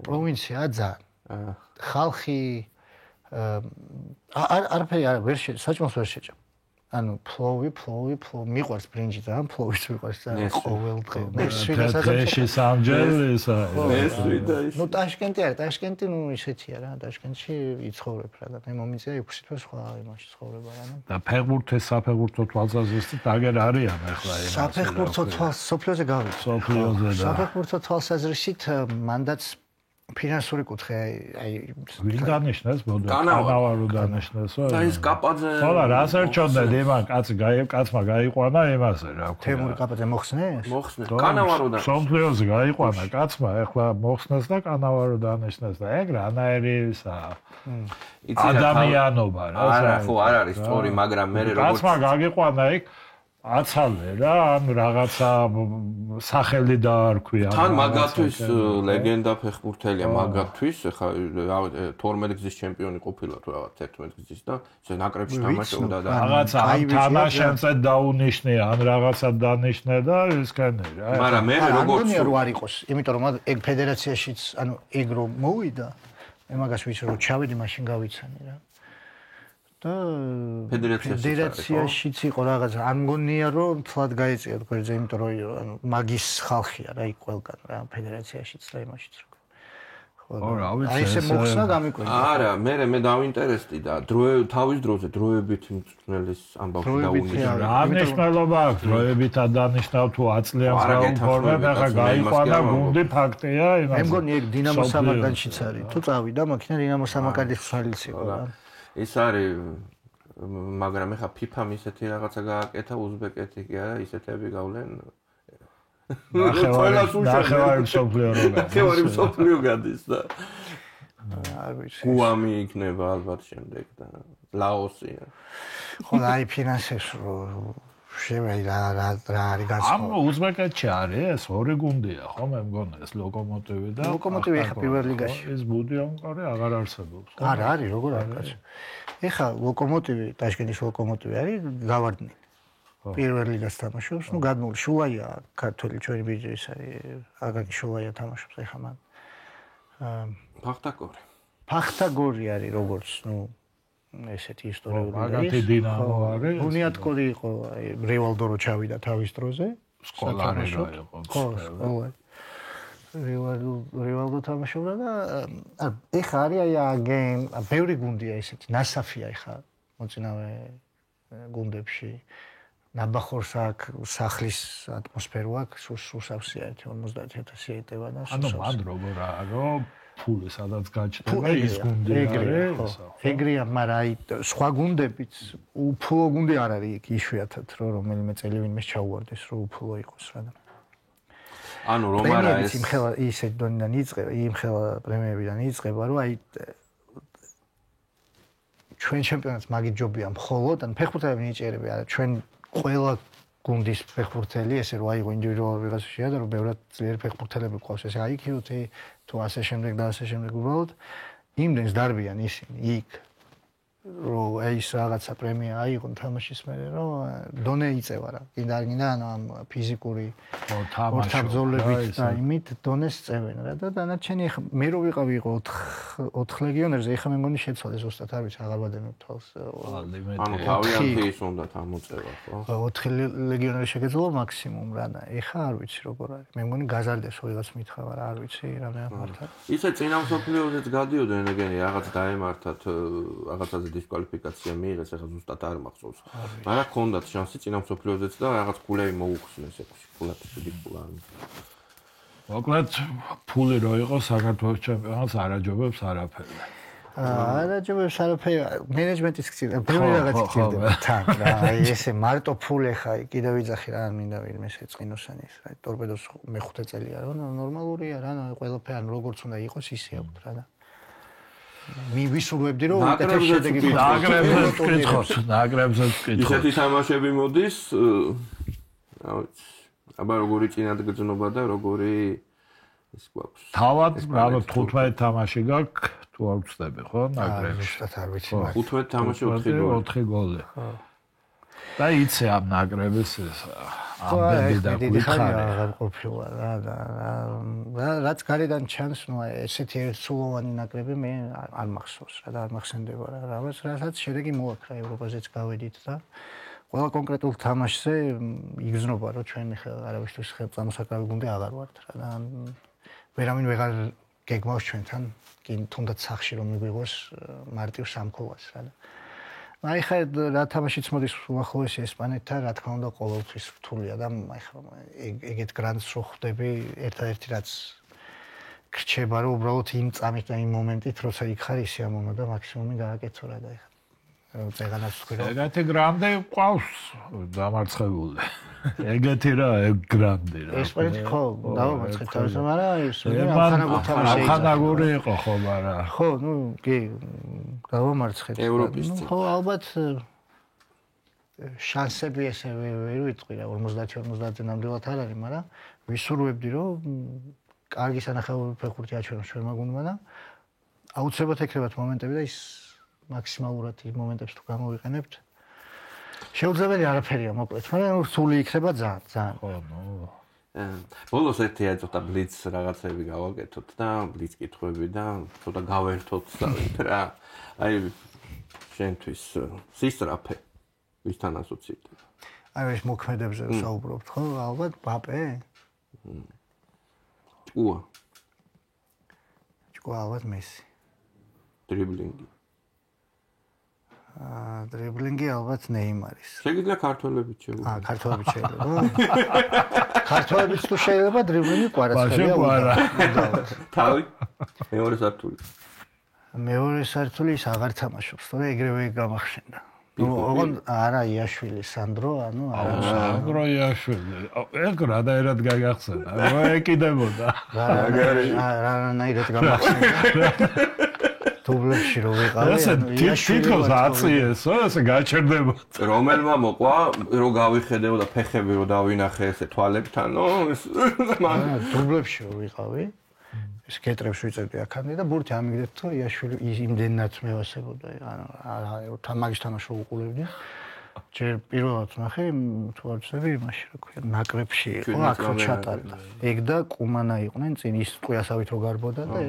პროვინცია ძალიან. ხალხი არაფერი ვერ საჭმელს ვერ შეჭამ. ანუ ფლოვი მიყვარს ბრინჯი ძალიან ფლოვის მიყვარს ძალიან ყოველ დღე დღეში სამჯერ ისა ნუ ტაშკენტი არის ტაშკენტი ნუ ისეთია რა ტაშკენტში იცხოვრებ რა და მე მომიწია 6 თვე სხვა იმაში ცხოვრება რა და ფეხბურთის საფეხბურთო თვალსაზრისით დაგერ არიან ახლა ეს საფეხბურთო სოფლიოზე გავიდე სოფლიოზე და საფეხბურთო თვალსაზრისით მანდაც ფინანსური კუთხე აი ვინ დანიშნეს ბოდო კანავარო დანიშნესო და ის კაპაძე ხოლა რას ერჩონდეთ იმან კაცმა გაიყვანა იმასე რა ქვია თემური კაპაძე მოხსნეს კანავარო და სოფლიოზე გაიყვანა კაცმა ეხლა მოხსნეს და კანავარო დანიშნეს და ეგ რანაირი ისა ადამიანობა რა არა ხო არ არის სწორი მაგრამ მე როგორც კაცმა გაგიყვანა იქ აცალე რა ან რაღაცა სახელი დაარქვია თან მაგათვის ლეგენდა ფეხბურთელია მაგათვის ხა 12 გზის ჩემპიონი ყოფილა თუ რაღაც 11 გზის და ეს ნაკრებში თამაშობდა და რაღაცა თამაშებზე დაუნიშნე ან რაღაცა დანიშნე და ისქენი რა მაგრამ მე როგორც არ არ იყოს იმიტომ რომ ეგ ფედერაციაშიც ანუ ეგ რომ მოვიდა მე მაგას ვიცი რომ ჩავედი მაშინ გავიცანი რა და ფედერაციაშიც იყო რაღაცა არ მგონია რომ თლად გაიწია თქვენზე იმიტომ რომ ანუ მაგის ხალხია რა იქ ყველგან რა ფედერაციაშიც და იმაშიც რა ხო რა ვიცი აი ესე მოხსნა გამიკვირდა არა მე დავინტერესდი და თავის დროზე დროებით მწვრთნელის ამბავში დაუნიშნა რა მნიშვნელობა აქვს დროებით ადანიშნავ თუ აწლიან ფორმები ახლა გაიყვანა გუნდი ფაქტია იმას მე მგონი ეგ დინამო სამაგანშიც არის თუ წავიდა მაქინა დინამო სამაგანის მსვლელიც იყო რა ეს არის მაგრამ ეხა FIFA-მ ისეთი რაღაცა გააკეთა უზბეკეთი კი არა ისეთები გავლენ ნახევარი მსოფლიო გადის და არ ვიცი გუამი იქნება ალბათ შემდეგ და ლაოსი ხო აი ფინანსებს შევედა რა არის გასწორებული ამ უზბეკეთში არის ეს ორი გუნდია ხო მე მგონია ეს ლოკომოტივი და ლოკომოტივი ეხა პირველ ლიგაში ეს ბუდიონკარი აღარ არსებობს არა არის როგორ არის ეხა ლოკომოტივი ტაშკენტის ლოკომოტივი არის გავარდნილი პირველ ლიგას თამაშობს ნუ გადმული შულაია ქართველი ჩვენი ბიჭი ის არის აგაკი შულაია თამაშობს ეხა მან ფახტაგორი არის როგორც ნუ ესეთი ისტორიული მაგათი დინამო არის ბუნიატკოდი იყო აი რივალდო რო ჩავიდა თავის დროზე სკოლარი იყო ხო რივალდო თამაშობდა და ეხა არის აი აგენ ბევრი გუნდია ესეთი ნასაფია ეხა მოწინავე გუნდებში ნაბახორს აქვს სახლის ატმოსფერო აქვს სუსავსია 50000 ეტევა და ანუ მან როგორ რომ ფული სადაც გაჩნდება ის გუნდი არის ეგრეა მაგრამ აი სხვა გუნდებიც უფლო გუნდი არ არის იქ იშვიათად რომ რომელიმე წელი ვინმეს ჩაუვარდეს რომ უფლო იყოს რა და ანუ რომ არა ეს იმხელა ისეთ დონიდან იწყება იმხელა პრემიებიდან იწყება რომ აი ჩვენ ჩემპიონატს მაგით ჯობია მხოლოდ ან ფეხბურთელები ნიჭიერები არა ჩვენ ყველა გუნდის ფეხბურთელი ესე რომ აიღო ინდივიდუალურ ვიღაცა შეადარო რომ ბევრად ძლიერი ფეხბურთელები ყავს ესე აიქიუთი თუ ასე შემდეგ და ასე შემდეგ უბრალოდ იმდენს დარბიან ისინი იქ რომ ეს რაღაცა პრემია აიღონ თამაშის მერე რომ დონე იწევა რა კიდე ანუ ამ ფიზიკური თამაშობლებით და იმით დონეს წევენ რა და დანარჩენი ხა მე რო ვიყავი იყო 4 ლეგიონერზე ეხა მე მგონი შეცვალე ზუსტად არ ვიცი აღარ ვადენებ თავს ანუ თავიანთი ის უნდა თამოწევა ხო 4 ლეგიონერი შეგეძლო მაქსიმუმ რა და ეხა არ ვიცი როგორ არის მე მგონი გაზარდეს ვიღაც მითხავა რა არ ვიცი რამე ამართა ისე წინა მსოფლიოზეც გადიოდნენ ეგენი რაღაც დაემართათ რაღაცაზე დისკვალიფიკაცია მიიღეს ახლა ზუსტად არ მახსოვს მაგრამ ჰქონდათ შანსი წინა მსოფლიოზეც და რაღაც ფულები მოუხსნეს ეკში ფულათი ფულა მოკლედ ფული რო იყო საქართველოს ჩემპიონატს არაჯობებს არაფერი არაჯობებს არაფერი მენეჯმენტის გწირდება ბევრი რაღაც გწირდება თან რა აი ესე მარტო ფული ხა კიდე ვიძახი რა მინდა ვინმე შეწყინოსანი რა ტორპედოს მე-5 წელია რა ნორმალურია რა ყველაფერი ან როგორც უნდა იყოს ისე აქვს რა და ვისურვებდი რომ უკეთეს შედეგი ნაკრებზე ვკითხოთ ისეთი თამაშები მოდის რა ვიცი აბა როგორი წინადგრძნობა და როგორი ის გვაქვს თავად რა 15 თამაში გაქვს თუ არ ვწდები, ხო, ნაკრებში. ზუსტად არ ვიცი. 15 თამაში 4 გოლი. 4 გოლი. და იცი ამ ნაკრების ამდენი და გვიხარე. აღარ ყოფილა და რაც გარედან ჩანს, ნუ ესეთი ერთსულოვანი ნაკრები მე არ მახსოვს რა და არ მახსენდება რა. რასაც შედეგი მოაქვს რა ევროპაზეც გავედით და ყველა კონკრეტულ თამაშზე იგრძნობა რომ ჩვენ არავისთვის ხელწამოსაკრავი გუნდი აღარ ვართ რა და ვერავინ ვეღარ გეგმავს ჩვენთან კი თუნდაც სახში რომ მიგვიღოს მარტივ სამქოვას რა და აი ხა რა თამაშიც მოდის უახლოესი ესპანეთთან რა თქმა უნდა ყოველთვის რთულია და აი ხა ეგეთ გრანდს რო ხვდები ერთადერთი რაც გრჩება რომ უბრალოდ იმ წამით და იმ მომენტით როცა იქ ხარ ისე ამონა და მაქსიმუმი გააკეთო რა და აი ზეგანაც თქვი რომ ეგეთი გრანდი ყავს დამარცხებული. ეგეთი რა ეგ გრანდი რა. ესპანეთი ხო დავამარცხეთ თავის მაგრამ ის ამხანაგური თამაში ამხანაგური იყო ხო მაგრამ ხო ნუ კი დავამარცხეთ ევროპის ხო ალბათ შანსები ესე ვერ ვიტყვი რა 50-50 ნამდვილად არ არის მაგრამ ვისურვებდი რომ კარგი სანახაობრივი ფეხბურთი აჩვენოს ჩვენმა გუნდმა და აუცილებლად ეკრებათ მომენტები და ის მაქსიმალურად იმ მომენტებს თუ გამოვიყენებთ შეუძლებელი არაფერია მოკლედ მაგრამ რთული იქნება ძალიან ხო ნუ ბოლოს ერთი ცოტა ბლიც რაღაცები გავაკეთოთ და ბლიც კითხვები და ცოტა გავერთოთ რა აი შენთვის სისტრაფე ვისთან ასოცირდება აი ეს მოქმედებზე საუბრობთ ხო ალბათ ბაპე ჭკუა ალბათ მესი დრიბლინგი დრიბლინგი ალბათ ნეიმარის. შეგიძლია ქართველებიც შეგვიძლია. ქართველებიც შეიძლება. ქართველებიც თუ შეიძლება დრიბლინგი კვარაცხელია. თავი მეორე სართული. მეორე სართული ის აღარ თამაშობს, თორე ეგრევე გამახსენდა. ნუ ოღონდ არა იაშვილი სანდრო, ანუ არა სანდრო იაშვილი. ეგ რა და ერთად გაგახსენა. რა ეკიდებოდა. რანაირად გამახსენდა. დუბლებში რო ვიყავი, ანუ თითქოს აციესო, ესე გაჩერდებოდა. რომელმა მოყვა, რო გავიხედეო და ფეხები რო დავინახე ესე თვალებთანო, დუბლებში რო ვიყავი, ეს კეტრებს ვიწერდი აქამდე და ბურთი ამიგდეთ თუ იაშვილი იმდენად მევასებოდა, ანუ მაგის თამაშს რო უყურებდი. ჯერ პირველად ნახე, თუ არ ვცდები იმაში, რა ქვია, ნაკრებში იყო, აქ რო ჩატარდა. ეგ და კუმანა იყვნენ წინ ის ტყვიასავით რო გარბოდა და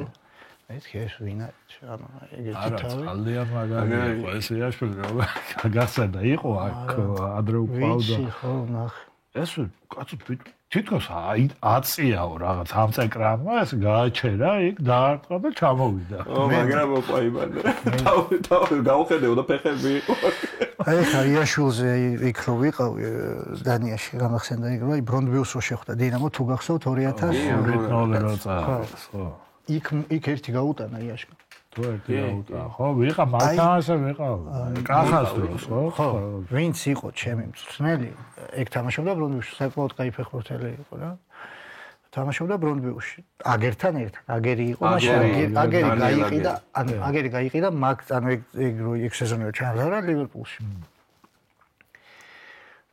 ეს ხეს ვინა ანუ ეგეთი თავი ძალიან მაგარი იყო ეს იაშვილი რა გაგახსენდა იყო აქ ადრე უყავდა ხო ნახე ეს კაცო თითქოს აციაო რაღაც ამ წეკრანმა ეს გააჩერა იქ დაარტყა და ჩამოვიდა მაგრამ მოყვა იმანა თავი გავხედეო და ფეხები იყო აი ხა იაშვილზე იქ რო ვიყავი დანიაში გამახსენდა იქ რომ ბრონდბიუს რო შეხვდა დინამო თუ გახსოვთ 2000 ხო იქ ერთი გაუტანა იაშკა. თუ ერთი გაუტანა. ხო, ვიყა მართალს ვიყავ. კახას დროს, ხო? ხო. ვინც იყო ჩემი მწვრთნელი, ეგ თამაშობდა ბრონდბიუსში, საკმაოდ კაი ფეხბურთელი იყო რა. თამაშობდა ბრონდბიუსში. აგერთან ერთად. აგერი იყო, მაშინ აგერი გაიყიდა, ანუ აგერი გაიყიდა, მაგ ანუ ეგ სეზონი რო ჩააღარა ლივერპულში.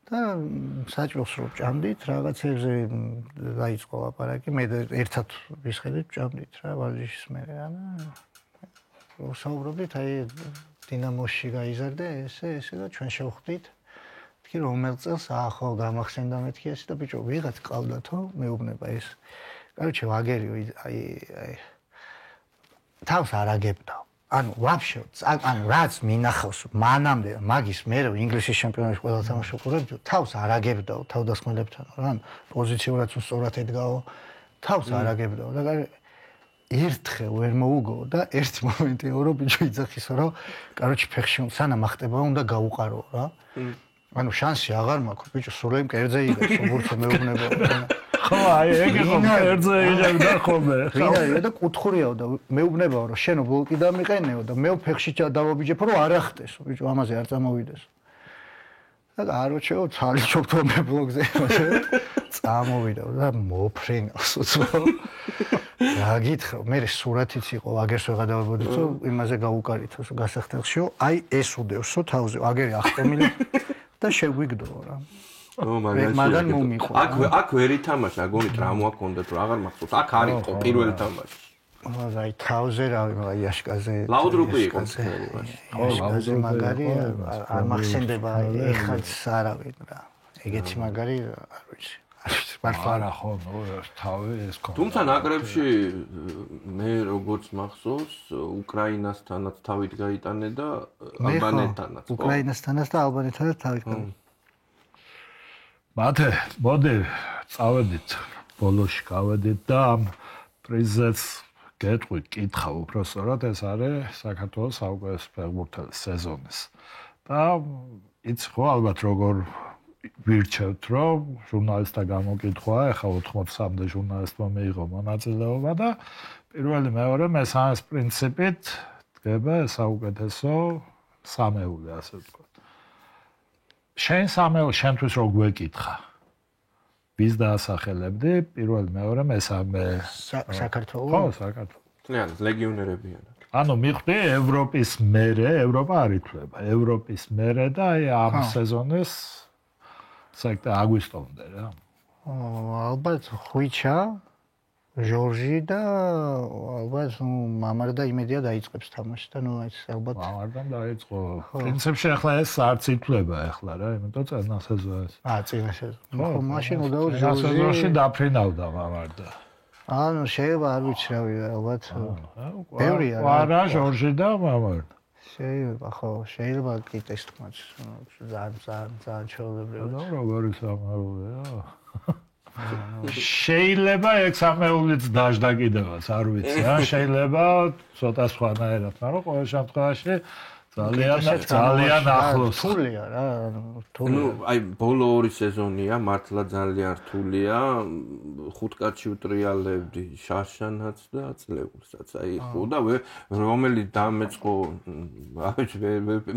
და საჭმელს რო ჭამდით, რაღაცებზე დაიწყო ლაპარაკი, მე ერთად ვისხედით ჭამდით რა, ვარჯიშის მერე რა. ვსაუბრობდით, აი დინამოში გაიზარდა ესე და ჩვენ შევხვდით. თქვი რომელ წელს ახალ გამახსენდა მეთქი ესე და ბიჭო, ვიღაც ყავდათო, მეუბნება ეს. კაროჩე ვაგერი აი თავს არაგებდა. ანუ ვაფშე ანუ რაც მინახავს მანამდე მაგის მერე ინგლისის ჩემპიონატში ყველა თამაში უყურებდი თავს არაგებდაო თავდასხმელებთან რა ანუ პოზიციურად სწორად ედგაო თავს არაგებდაო და ერთხელ ვერ მოუგო და ერთი მომენტი ერო ბიჭო იძახისო რომ კაროჩი ფეხში სანამ ახტება უნდა გაუყარო რა ანუ შანსი აღარ მაქვს ბიჭო სულ იმ კერძე იგებს უბურთო მეუბნება ხო აი ეგ იყო კერძე იგებდა ხოლმე ვინაია და კუთხურიაო და მეუბნებაო რომ შენო ბლოკი დამიყენეო და მე ფეხში დავაბიჯებ რომ არ ახტესო ბიჭო ამაზე არ წამოვიდესო და აროჩეო თალიჩობთო მე ბლოკზე წამოვიდა და მოფრენავს უცბო რა გითხრა მე სურათიც იყო აგერს ვეღადავებოდი თუ იმაზე გაუკარითო გასახდელშიო აი ეს უდევსო თავზე აგერი ახტომილი და შეგვიგდო რა მაგან მომიყვა აქ ვერ ითამაშა აგონი ტრავმა ჰქონდა თუ აღარ მახსოვს აქ არისო პირველი თამაში აი თავზე რავი, აი აშკაზე. ლაუდრუპი იყო თქვენი მაშინ. აშკაზე მაგარი არ მახსენდება ეხაც არავინ რა. ეგეთი მაგარი არ ვიცი. არა ხო, ნუ თავი ეს ხო. თუმცა ნაკრებში მე როგორც მახსოვს, უკრაინასთანაც თავით გაიტანე და ალბანეთთანაც. უკრაინასთანაც და ალბანეთთანაც თავით გაიტანე. მათე, მოდი, წავედით, ბოლოში გავედით და ამ პრიზებს გეტყვით, კითხა უпроსორად, ეს არის საქართველოს საუკეთესო ფეხბურთელის სეზონის. და იცი ხო ალბათ როგორ ვირჩევთ, რომ ჟურნალისტთა გამოკითხვა, ახლა 83-მდე ჟურნალისტმა მიიღო მონაწილეობა და პირველი, მეორე, მესამეს პრინციპით დგება საუკეთესო სამეული, ასე ვთქვათ. შენ სამეული შენთვის რო გვეკითხა. ვის დაასახელებდი? პირველი, მეორე, მესამე საქართველოს? ხო, საქართველოს. თლიანად ლეგიონერებიან. ანუ მიხვდი ევროპის მერე, ევროპა არ ითვლება. ევროპის მერე და აი ამ სეზონის საერთოდ აგვისტომდე რა. ალბათ ხვიჩა, ჟორჟი და ალბათ მამარ და იმედია დაიწყებს თამაში და ნუ ეს ალბათ მამარდამ დაიწყო. პრინციპში ახლა ეს არც ითვლება ახლა რა, იმიტომ წინა სეზონში. წინა სეზონში. ხო, მაშინ უდაოდ ჟორჟი სეზონში დაფრინავდა მამარდა. ანუ შეიძლება არ ვიცი რავი ალბათ ბევრია რა. არა ჟორჟი და მამარდა. შეიძლება ხო, შეიძლება კიტეს თმაც ძალიან ჩვეულებრივად. და როგორი სამეულია. შეიძლება ეგ სამეულიც დაждდა კიდევაც, არ ვიცი, ან შეიძლება ცოტა სხვანაირად, მაგრამ ყოველ შემთხვევაში ძალიან ახლოს. რთულია რა, ნუ აი ბოლო ორი სეზონია, მართლა ძალიან რთულია. 5 კაცი უტრიალებდი შაშანაც და აწლეულსაც. აი ხო და რომელი დამეწყო, აი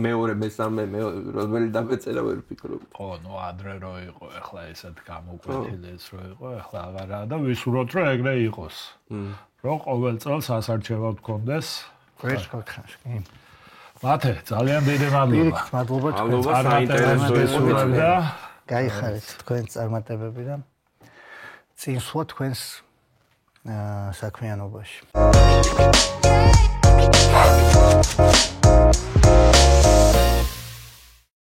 მეორე, მესამე, რომელი დამეწერა ვერ ვფიქრობ. ხო, ნუ ადრე რო იყო, ახლა ესეთ გამოკვეთილიც რო იყო, ახლა აღარაა და ვისურვოთ რომ ეგრე იყოს. რომ ყოველ წელს ასარჩევად გქონდეს. ვერც გქონდეს. მათე, ძალიან დიდი მადლობა. მადლობა საინტერესო და გაიხარეთ თქვენს წარმატებები და წინ სვლა თქვენს საქმიანობაში.